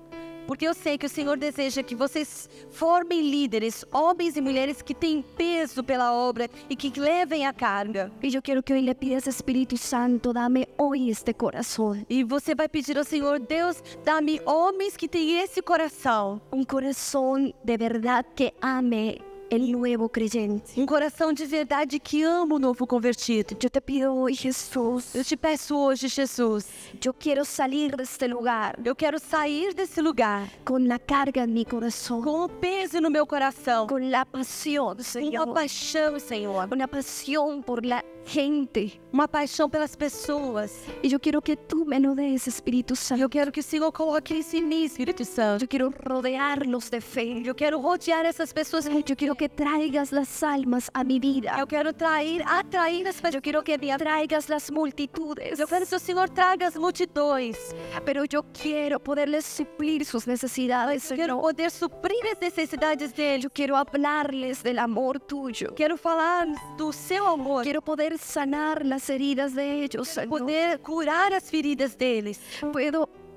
[SPEAKER 2] Porque eu sei que o Senhor deseja que vocês formem líderes, homens e mulheres que têm peso pela obra e que levem a carga.
[SPEAKER 1] Y yo quiero que hoy le pidas, Espíritu Santo, dame hoy este corazón.
[SPEAKER 2] E você vai pedir ao Senhor, Deus, dá-me homens que têm esse coração.
[SPEAKER 1] Un corazón de verdad que ame el nuevo creyente.
[SPEAKER 2] Um coração de verdade que ama o novo convertido.
[SPEAKER 1] Yo te pido hoy, Jesús,
[SPEAKER 2] Eu te peço hoje, Jesus,
[SPEAKER 1] yo quiero salir de este lugar
[SPEAKER 2] eu quero sair desse lugar
[SPEAKER 1] con la carga en mi corazón,
[SPEAKER 2] com o peso no meu coração,
[SPEAKER 1] con la pasión,
[SPEAKER 2] uma
[SPEAKER 1] Señor,
[SPEAKER 2] paixão, Senhor,
[SPEAKER 1] una pasión por la gente.
[SPEAKER 2] uma paixão pelas pessoas.
[SPEAKER 1] Y yo quiero que tú me lo des, Espíritu Santo.
[SPEAKER 2] Eu quero que o Senhor coloque isso em mim, Espírito Santo.
[SPEAKER 1] Yo quiero rodearlos de fe.
[SPEAKER 2] Eu quero rodear essas pessoas.
[SPEAKER 1] Yo quiero que traigas las almas a mi vida.
[SPEAKER 2] Eu quero atrair as pessoas.
[SPEAKER 1] Yo quiero que me traigas las multitudes.
[SPEAKER 2] Eu quero que o Senhor traga as multidões.
[SPEAKER 1] Pero yo quiero poderles suplir sus necesidades,
[SPEAKER 2] Eu quero
[SPEAKER 1] Señor.
[SPEAKER 2] poder suprir as necessidades deles.
[SPEAKER 1] Yo quiero hablarles del amor tuyo.
[SPEAKER 2] Quero falar do seu amor.
[SPEAKER 1] Quiero poder sanar las heridas de ellos, Señor.
[SPEAKER 2] Poder curar as feridas deles.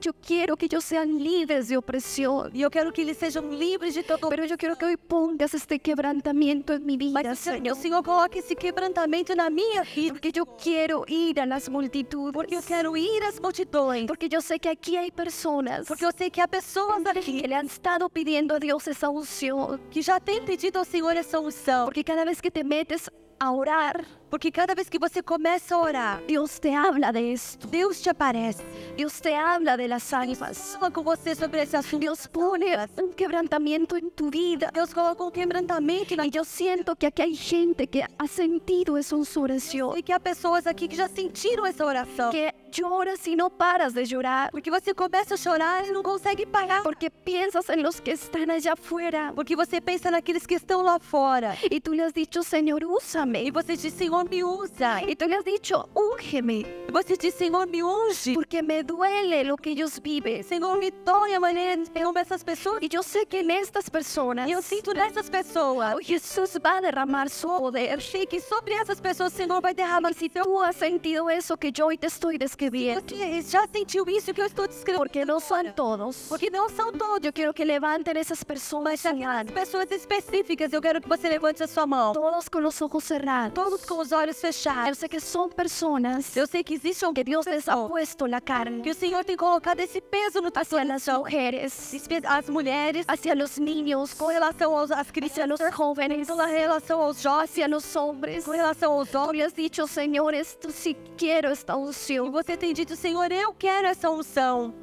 [SPEAKER 1] Yo quiero que ellos sean libres de opresión.
[SPEAKER 2] E eu quero que eles sejam livres de todo.
[SPEAKER 1] Pero yo quiero que hoy pongas este quebrantamiento en mi vida,
[SPEAKER 2] Mas eu quero que o
[SPEAKER 1] Señor.
[SPEAKER 2] Senhor coloque esse quebrantamento na minha vida.
[SPEAKER 1] Porque yo quiero ir a las multitudes.
[SPEAKER 2] Porque eu quero ir às multidões.
[SPEAKER 1] Porque yo sé que aquí hay personas
[SPEAKER 2] Porque eu sei que há pessoas aqui
[SPEAKER 1] que le han estado pidiendo a Dios esa unción.
[SPEAKER 2] que já têm pedido ao Senhor essa unção.
[SPEAKER 1] Porque cada vez que te metes a orar,
[SPEAKER 2] Porque cada vez que você começa a orar,
[SPEAKER 1] Dios te habla de esto.
[SPEAKER 2] Deus te aparece.
[SPEAKER 1] Dios te habla de las almas.
[SPEAKER 2] Fala com você sobre esse assunto.
[SPEAKER 1] Dios pone un quebrantamiento en tu vida.
[SPEAKER 2] Deus coloca um quebrantamento na
[SPEAKER 1] Y yo siento que aquí hay gente que ha sentido esa oración,
[SPEAKER 2] e que há pessoas aqui que já sentiram essa oração.
[SPEAKER 1] que lloras y no paras de llorar,
[SPEAKER 2] Porque você começa a chorar e não consegue parar.
[SPEAKER 1] porque piensas en los que están allá afuera.
[SPEAKER 2] Porque você pensa naqueles que estão lá fora.
[SPEAKER 1] Y tú le has dicho, Señor, úsame.
[SPEAKER 2] E você diz, Senhor, me usa.
[SPEAKER 1] Y tú le has dicho, úngeme,
[SPEAKER 2] E você diz, Senhor, me unge.
[SPEAKER 1] porque me duele lo que ellos viven.
[SPEAKER 2] Senhor, me dói a maneira como essas pessoas.
[SPEAKER 1] Y yo sé que en estas personas,
[SPEAKER 2] E eu sinto nessas pessoas.
[SPEAKER 1] hoy Jesús va a derramar su poder.
[SPEAKER 2] Eu sei que sobre essas pessoas o Senhor vai derramar
[SPEAKER 1] Y si tú has sentido eso que yo hoy te estoy describiendo, describiendo.
[SPEAKER 2] Você já sentiu isso que eu estou descrevendo?
[SPEAKER 1] Porque no son todos.
[SPEAKER 2] Porque não são todos.
[SPEAKER 1] Yo quiero que levanten esas personas,
[SPEAKER 2] Mas aquelas pessoas específicas, eu quero que você levante a sua mão.
[SPEAKER 1] todos con los ojos cerrados.
[SPEAKER 2] Todos com os olhos
[SPEAKER 1] Yo
[SPEAKER 2] fechados.
[SPEAKER 1] sé que son personas
[SPEAKER 2] Eu sei que existe um
[SPEAKER 1] que Dios les ha
[SPEAKER 2] pessoa
[SPEAKER 1] puesto la carga
[SPEAKER 2] que o Senhor tem colocado esse peso no teu
[SPEAKER 1] hacia las
[SPEAKER 2] coração.
[SPEAKER 1] mujeres,
[SPEAKER 2] As mulheres,
[SPEAKER 1] hacia los niños,
[SPEAKER 2] com relação às
[SPEAKER 1] hacia
[SPEAKER 2] crianças,
[SPEAKER 1] los jóvenes,
[SPEAKER 2] com relação aos jovens,
[SPEAKER 1] hacia los hombres.
[SPEAKER 2] com relação aos
[SPEAKER 1] Tú
[SPEAKER 2] homens.
[SPEAKER 1] le has dicho, Señor, esto sí quiero esta
[SPEAKER 2] E
[SPEAKER 1] unción.
[SPEAKER 2] você tem dito, Senhor, eu quero essa unção.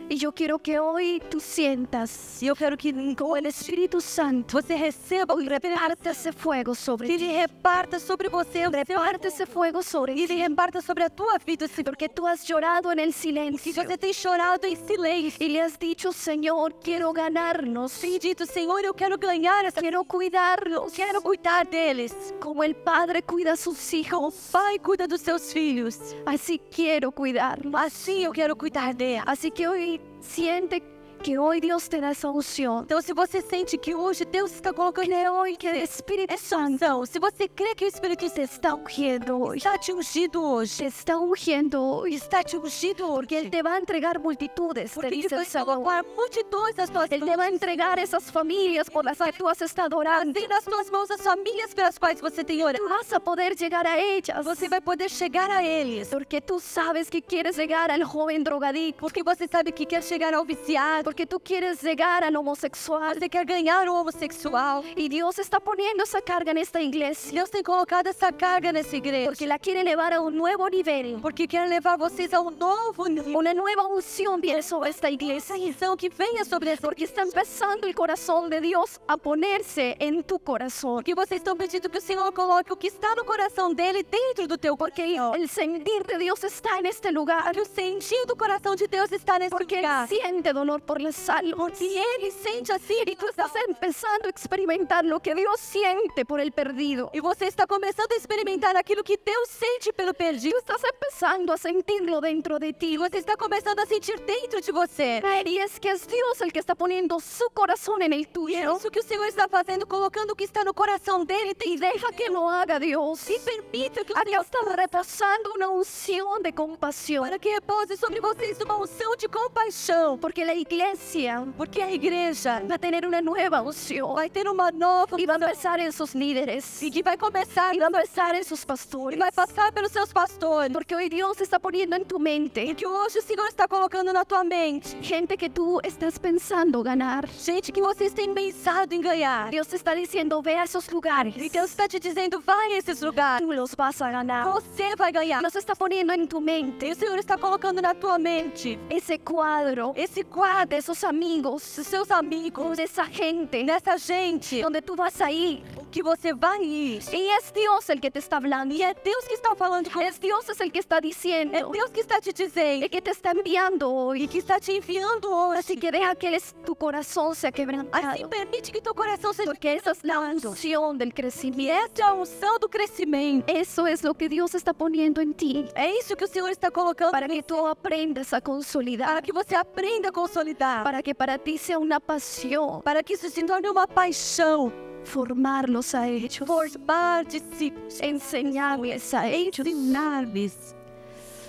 [SPEAKER 1] Y yo quiero que hoy tú sientas
[SPEAKER 2] E eu quero que
[SPEAKER 1] como el Espíritu Santo
[SPEAKER 2] você receba o
[SPEAKER 1] reparte ese fuego sobre
[SPEAKER 2] que Ele
[SPEAKER 1] ti.
[SPEAKER 2] reparta sobre você, o seu
[SPEAKER 1] Reparte esse fuego sobre
[SPEAKER 2] e Ele
[SPEAKER 1] ti.
[SPEAKER 2] reparta sobre a tua vida, esse
[SPEAKER 1] Porque tú has llorado en el
[SPEAKER 2] que
[SPEAKER 1] silencio
[SPEAKER 2] você tem chorado em silêncio.
[SPEAKER 1] y le has dicho, Señor, quiero ganarnos.
[SPEAKER 2] Tem dito, Senhor, eu quero ganhar essa,
[SPEAKER 1] Quiero cuidarlos.
[SPEAKER 2] quero cuidar deles.
[SPEAKER 1] Como el Padre cuida a sus
[SPEAKER 2] O
[SPEAKER 1] hijos,
[SPEAKER 2] Pai cuida dos seus filhos.
[SPEAKER 1] así quiero cuidarlos.
[SPEAKER 2] Assim eu quero cuidar deles.
[SPEAKER 1] Así que hoy siente que hoy Dios te da esa unción.
[SPEAKER 2] Então, se você sente que hoje Deus está colocando
[SPEAKER 1] Cree hoy que el Espíritu
[SPEAKER 2] essa
[SPEAKER 1] Santo
[SPEAKER 2] unção, se você crê que o Espírito
[SPEAKER 1] te está ungiendo hoy,
[SPEAKER 2] está te ungido hoje,
[SPEAKER 1] te está ungiendo hoy,
[SPEAKER 2] está te ungido
[SPEAKER 1] porque Él
[SPEAKER 2] hoje,
[SPEAKER 1] te va a entregar multitudes, te
[SPEAKER 2] porque Ele
[SPEAKER 1] dice el
[SPEAKER 2] vai
[SPEAKER 1] Señor.
[SPEAKER 2] colocar multidões nas tuas
[SPEAKER 1] Él te va a entregar esas familias por las que tú has estado orando.
[SPEAKER 2] Tem nas tuas mãos as famílias pelas quais você tem orado.
[SPEAKER 1] Tú vas a poder llegar a ellas,
[SPEAKER 2] Você vai poder chegar a eles.
[SPEAKER 1] porque tú sabes que quieres llegar al joven drogadicto,
[SPEAKER 2] Porque você sabe que quer chegar ao viciado.
[SPEAKER 1] porque tú quieres llegar al homosexual.
[SPEAKER 2] Você quer ganhar o homossexual.
[SPEAKER 1] Y Dios está poniendo esa carga en esta iglesia,
[SPEAKER 2] Deus tem colocado essa carga nessa igreja.
[SPEAKER 1] porque la quiere elevar a un nuevo nivel.
[SPEAKER 2] Porque quer levar vocês a um novo nível.
[SPEAKER 1] Una nueva unción viene sobre esta iglesia,
[SPEAKER 2] Então, que venha sobre essa
[SPEAKER 1] porque está empezando el corazón de Dios a ponerse en tu corazón.
[SPEAKER 2] Porque vocês estão pedindo que o Senhor coloque o que está no coração dele dentro do teu coração.
[SPEAKER 1] El sentir de Dios está en este lugar,
[SPEAKER 2] Que o sentir do coração de Deus está nesse
[SPEAKER 1] porque Él
[SPEAKER 2] lugar.
[SPEAKER 1] siente dolor por las almas.
[SPEAKER 2] E ele sente assim.
[SPEAKER 1] Y tú estás empezando a experimentar lo que Dios siente por el perdido.
[SPEAKER 2] E você está começando a experimentar aquilo que Deus sente pelo perdido.
[SPEAKER 1] Tú estás empezando a sentirlo dentro de ti.
[SPEAKER 2] E você está começando a sentir dentro de você.
[SPEAKER 1] Y es que es Dios el que está poniendo su corazón en el
[SPEAKER 2] E é
[SPEAKER 1] tuyo.
[SPEAKER 2] isso que o Senhor está fazendo, colocando o que está no coração dele.
[SPEAKER 1] Y deja que lo haga Dios.
[SPEAKER 2] E permita que o
[SPEAKER 1] Acá
[SPEAKER 2] Senhor
[SPEAKER 1] está reposando una unción de compasión.
[SPEAKER 2] para que repouse sobre vocês uma unção de compaixão.
[SPEAKER 1] Porque la iglesia
[SPEAKER 2] Porque a igreja
[SPEAKER 1] va a tener una nueva unción.
[SPEAKER 2] vai ter uma nova
[SPEAKER 1] Y va a
[SPEAKER 2] unção.
[SPEAKER 1] empezar en sus líderes.
[SPEAKER 2] E que vai começar
[SPEAKER 1] Y va a empezar en sus
[SPEAKER 2] e
[SPEAKER 1] pastores.
[SPEAKER 2] vai passar pelos seus pastores.
[SPEAKER 1] Porque hoy Dios está poniendo en tu mente
[SPEAKER 2] E que hoje o Senhor está colocando na tua mente.
[SPEAKER 1] gente que tú estás pensando ganar.
[SPEAKER 2] Gente que vocês têm pensado em ganhar.
[SPEAKER 1] Dios te está diciendo, ve a esos lugares.
[SPEAKER 2] E Deus está te dizendo, vai a esses lugares.
[SPEAKER 1] Tú los vas a ganar.
[SPEAKER 2] Você vai ganhar.
[SPEAKER 1] Nos está poniendo en tu
[SPEAKER 2] E
[SPEAKER 1] mente
[SPEAKER 2] o Senhor está colocando na tua mente
[SPEAKER 1] ese cuadro
[SPEAKER 2] esse quadro,
[SPEAKER 1] de esos amigos,
[SPEAKER 2] dos seus amigos,
[SPEAKER 1] de esa gente,
[SPEAKER 2] dessa gente
[SPEAKER 1] donde tú vas a ir.
[SPEAKER 2] que você vai ir.
[SPEAKER 1] Y es Dios el que te está hablando.
[SPEAKER 2] E é Deus que está falando com
[SPEAKER 1] Es Dios es el que está
[SPEAKER 2] É
[SPEAKER 1] diciendo,
[SPEAKER 2] Deus que está te dizendo
[SPEAKER 1] el que te está enviando hoy.
[SPEAKER 2] e que está te enviando hoje.
[SPEAKER 1] Así que deja que tu corazón sea
[SPEAKER 2] Assim
[SPEAKER 1] quebrantado.
[SPEAKER 2] permite que teu coração seja
[SPEAKER 1] Porque esa es la
[SPEAKER 2] quebrantado.
[SPEAKER 1] unción del
[SPEAKER 2] E
[SPEAKER 1] crecimiento.
[SPEAKER 2] essa é a unção do crescimento.
[SPEAKER 1] Eso es lo que Dios está poniendo en ti.
[SPEAKER 2] É isso que o Senhor está colocando
[SPEAKER 1] Para que tú aprendas a
[SPEAKER 2] para
[SPEAKER 1] consolidar.
[SPEAKER 2] que você aprenda a consolidar.
[SPEAKER 1] Para que para ti sea una pasión
[SPEAKER 2] Para que isso se torne uma paixão.
[SPEAKER 1] formarlos a ellos.
[SPEAKER 2] Formar discípulos.
[SPEAKER 1] Enseñarles a ellos.
[SPEAKER 2] Ensinar-lhes.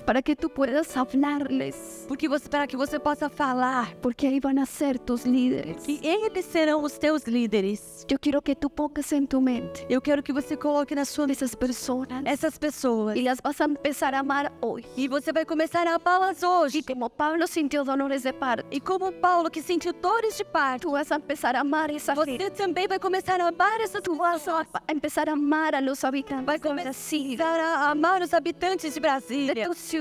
[SPEAKER 1] Para que tú puedas hablarles.
[SPEAKER 2] Para que você possa falar.
[SPEAKER 1] Porque ahí van a ser tus líderes.
[SPEAKER 2] Que eles serão os teus líderes.
[SPEAKER 1] Yo quiero que tú pongas en tu mente
[SPEAKER 2] Eu quero que você coloque na sua mente
[SPEAKER 1] esas personas.
[SPEAKER 2] essas pessoas.
[SPEAKER 1] Y las vas a empezar a amar hoy.
[SPEAKER 2] E você vai começar a amá-las hoje.
[SPEAKER 1] Y como Pablo sintió dolores de parto,
[SPEAKER 2] E como Paulo, que sentiu dores de parto,
[SPEAKER 1] tú vas a empezar a amar esa gente.
[SPEAKER 2] você também vai começar a amar essas
[SPEAKER 1] Tú vas
[SPEAKER 2] pessoas.
[SPEAKER 1] a empezar a amar a los habitantes
[SPEAKER 2] Vai
[SPEAKER 1] de Brasil,
[SPEAKER 2] começar a amar os habitantes de
[SPEAKER 1] de
[SPEAKER 2] Brasília.
[SPEAKER 1] tu ciudad.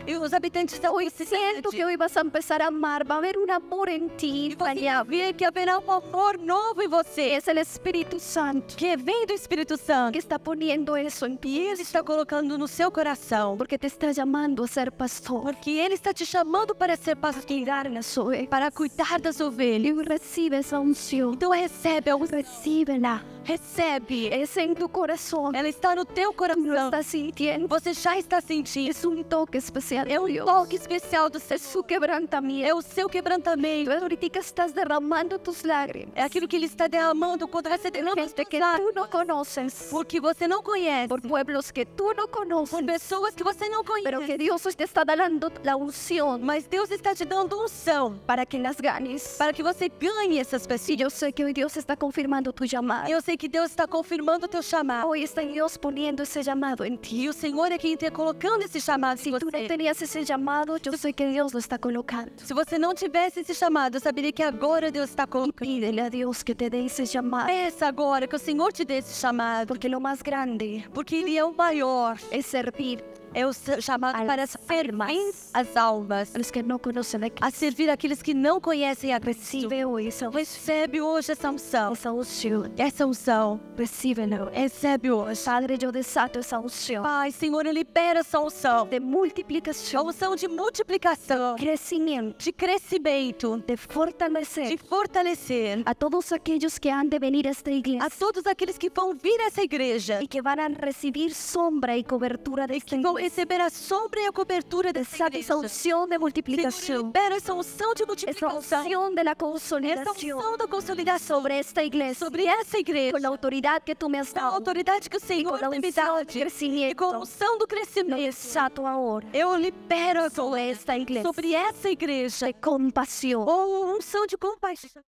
[SPEAKER 2] E os habitantes da
[SPEAKER 1] Hoy siento que hoy vas a empezar a amar. Va a haber un amor en ti.
[SPEAKER 2] E você vai ver que haverá um amor novo em você,
[SPEAKER 1] Es el Espíritu Santo
[SPEAKER 2] que vem do Espírito Santo.
[SPEAKER 1] que está poniendo eso en ti.
[SPEAKER 2] E Ele está colocando no seu coração.
[SPEAKER 1] Porque te está llamando a ser pastor.
[SPEAKER 2] Porque Ele está te chamando para ser pastor,
[SPEAKER 1] Cuidar las ovejas.
[SPEAKER 2] para cuidar das ovelhas.
[SPEAKER 1] Y recibe esa unción.
[SPEAKER 2] Então recebe,
[SPEAKER 1] Recíbela.
[SPEAKER 2] recebe.
[SPEAKER 1] Es en tu corazón.
[SPEAKER 2] Ela está no teu
[SPEAKER 1] Tú lo
[SPEAKER 2] coração.
[SPEAKER 1] estás sintiendo.
[SPEAKER 2] Você já está sentindo.
[SPEAKER 1] Es un toque especial.
[SPEAKER 2] É um
[SPEAKER 1] Deus.
[SPEAKER 2] toque especial do
[SPEAKER 1] É
[SPEAKER 2] Senhor.
[SPEAKER 1] su quebrantamiento.
[SPEAKER 2] É o seu quebrantamento.
[SPEAKER 1] Tú ahorita estás derramando tus lágrimas.
[SPEAKER 2] É aquilo que Ele está derramando quando você derrama as
[SPEAKER 1] Gente que
[SPEAKER 2] suas
[SPEAKER 1] tú
[SPEAKER 2] lágrimas.
[SPEAKER 1] no conoces.
[SPEAKER 2] Porque você não conhece.
[SPEAKER 1] Por pueblos que tú no
[SPEAKER 2] Por
[SPEAKER 1] conoces.
[SPEAKER 2] pessoas que você não
[SPEAKER 1] Pero
[SPEAKER 2] conhece.
[SPEAKER 1] que Dios hoy te está dando la unción
[SPEAKER 2] Mas Deus está te dando unção
[SPEAKER 1] para que las ganes.
[SPEAKER 2] para que você ganhe essas
[SPEAKER 1] Y
[SPEAKER 2] pessoas.
[SPEAKER 1] yo sé que hoy Dios está confirmando tu llamado.
[SPEAKER 2] Eu sei que Deus está confirmando o teu chamado.
[SPEAKER 1] Hoy está Dios poniendo ese llamado en ti.
[SPEAKER 2] E o Senhor é quem está colocando esse chamado em
[SPEAKER 1] Si tú no
[SPEAKER 2] você.
[SPEAKER 1] tenías ese llamado, yo sé que Dios lo está colocando.
[SPEAKER 2] Se você não tivesse esse chamado, eu saberia que agora Deus está
[SPEAKER 1] Y
[SPEAKER 2] colocando.
[SPEAKER 1] pídele a Dios que te dé ese llamado.
[SPEAKER 2] Peça agora que o Senhor te dê esse chamado.
[SPEAKER 1] Porque lo más grande
[SPEAKER 2] Porque Ele é o maior.
[SPEAKER 1] es servir
[SPEAKER 2] É o chamado
[SPEAKER 1] As
[SPEAKER 2] para servir
[SPEAKER 1] almas.
[SPEAKER 2] as almas.
[SPEAKER 1] a los que no conocen a
[SPEAKER 2] A servir aqueles que não conhecem a Cristo.
[SPEAKER 1] Recibe hoy
[SPEAKER 2] Recebe hoje essa unção.
[SPEAKER 1] esa unción.
[SPEAKER 2] Essa unção.
[SPEAKER 1] Recíbelo.
[SPEAKER 2] Recebe hoje.
[SPEAKER 1] Padre, yo desato esa unción
[SPEAKER 2] Pai, Senhor, libera essa unção.
[SPEAKER 1] de
[SPEAKER 2] A
[SPEAKER 1] multiplicación,
[SPEAKER 2] unção de multiplicação,
[SPEAKER 1] crecimiento,
[SPEAKER 2] de crescimento,
[SPEAKER 1] de
[SPEAKER 2] de
[SPEAKER 1] fortalecer
[SPEAKER 2] fortalecer
[SPEAKER 1] a todos aquellos que han de venir a esta
[SPEAKER 2] a
[SPEAKER 1] iglesia
[SPEAKER 2] todos aqueles que vão vir a essa igreja
[SPEAKER 1] y que van a recibir sombra y cobertura de esta
[SPEAKER 2] que vão
[SPEAKER 1] iglesia.
[SPEAKER 2] receber a sombra e a cobertura dessa
[SPEAKER 1] Desata esa
[SPEAKER 2] igreja.
[SPEAKER 1] unción de
[SPEAKER 2] Senhor,
[SPEAKER 1] multiplicación,
[SPEAKER 2] libera essa unção de
[SPEAKER 1] esa
[SPEAKER 2] multiplicação,
[SPEAKER 1] unción de la
[SPEAKER 2] essa
[SPEAKER 1] consolidación
[SPEAKER 2] unção da consolidação
[SPEAKER 1] sobre esta iglesia,
[SPEAKER 2] sobre essa igreja,
[SPEAKER 1] con la autoridad que tú me has
[SPEAKER 2] com a
[SPEAKER 1] dado,
[SPEAKER 2] autoridade que o
[SPEAKER 1] y
[SPEAKER 2] Senhor
[SPEAKER 1] con la
[SPEAKER 2] tem me
[SPEAKER 1] unción
[SPEAKER 2] dado,
[SPEAKER 1] de
[SPEAKER 2] e com a
[SPEAKER 1] crecimiento.
[SPEAKER 2] unção do
[SPEAKER 1] Lo
[SPEAKER 2] crescimento.
[SPEAKER 1] desato ahora
[SPEAKER 2] Eu libero
[SPEAKER 1] sobre
[SPEAKER 2] agora
[SPEAKER 1] esta iglesia
[SPEAKER 2] sobre essa igreja
[SPEAKER 1] de compasión,
[SPEAKER 2] ou unção de compaixão.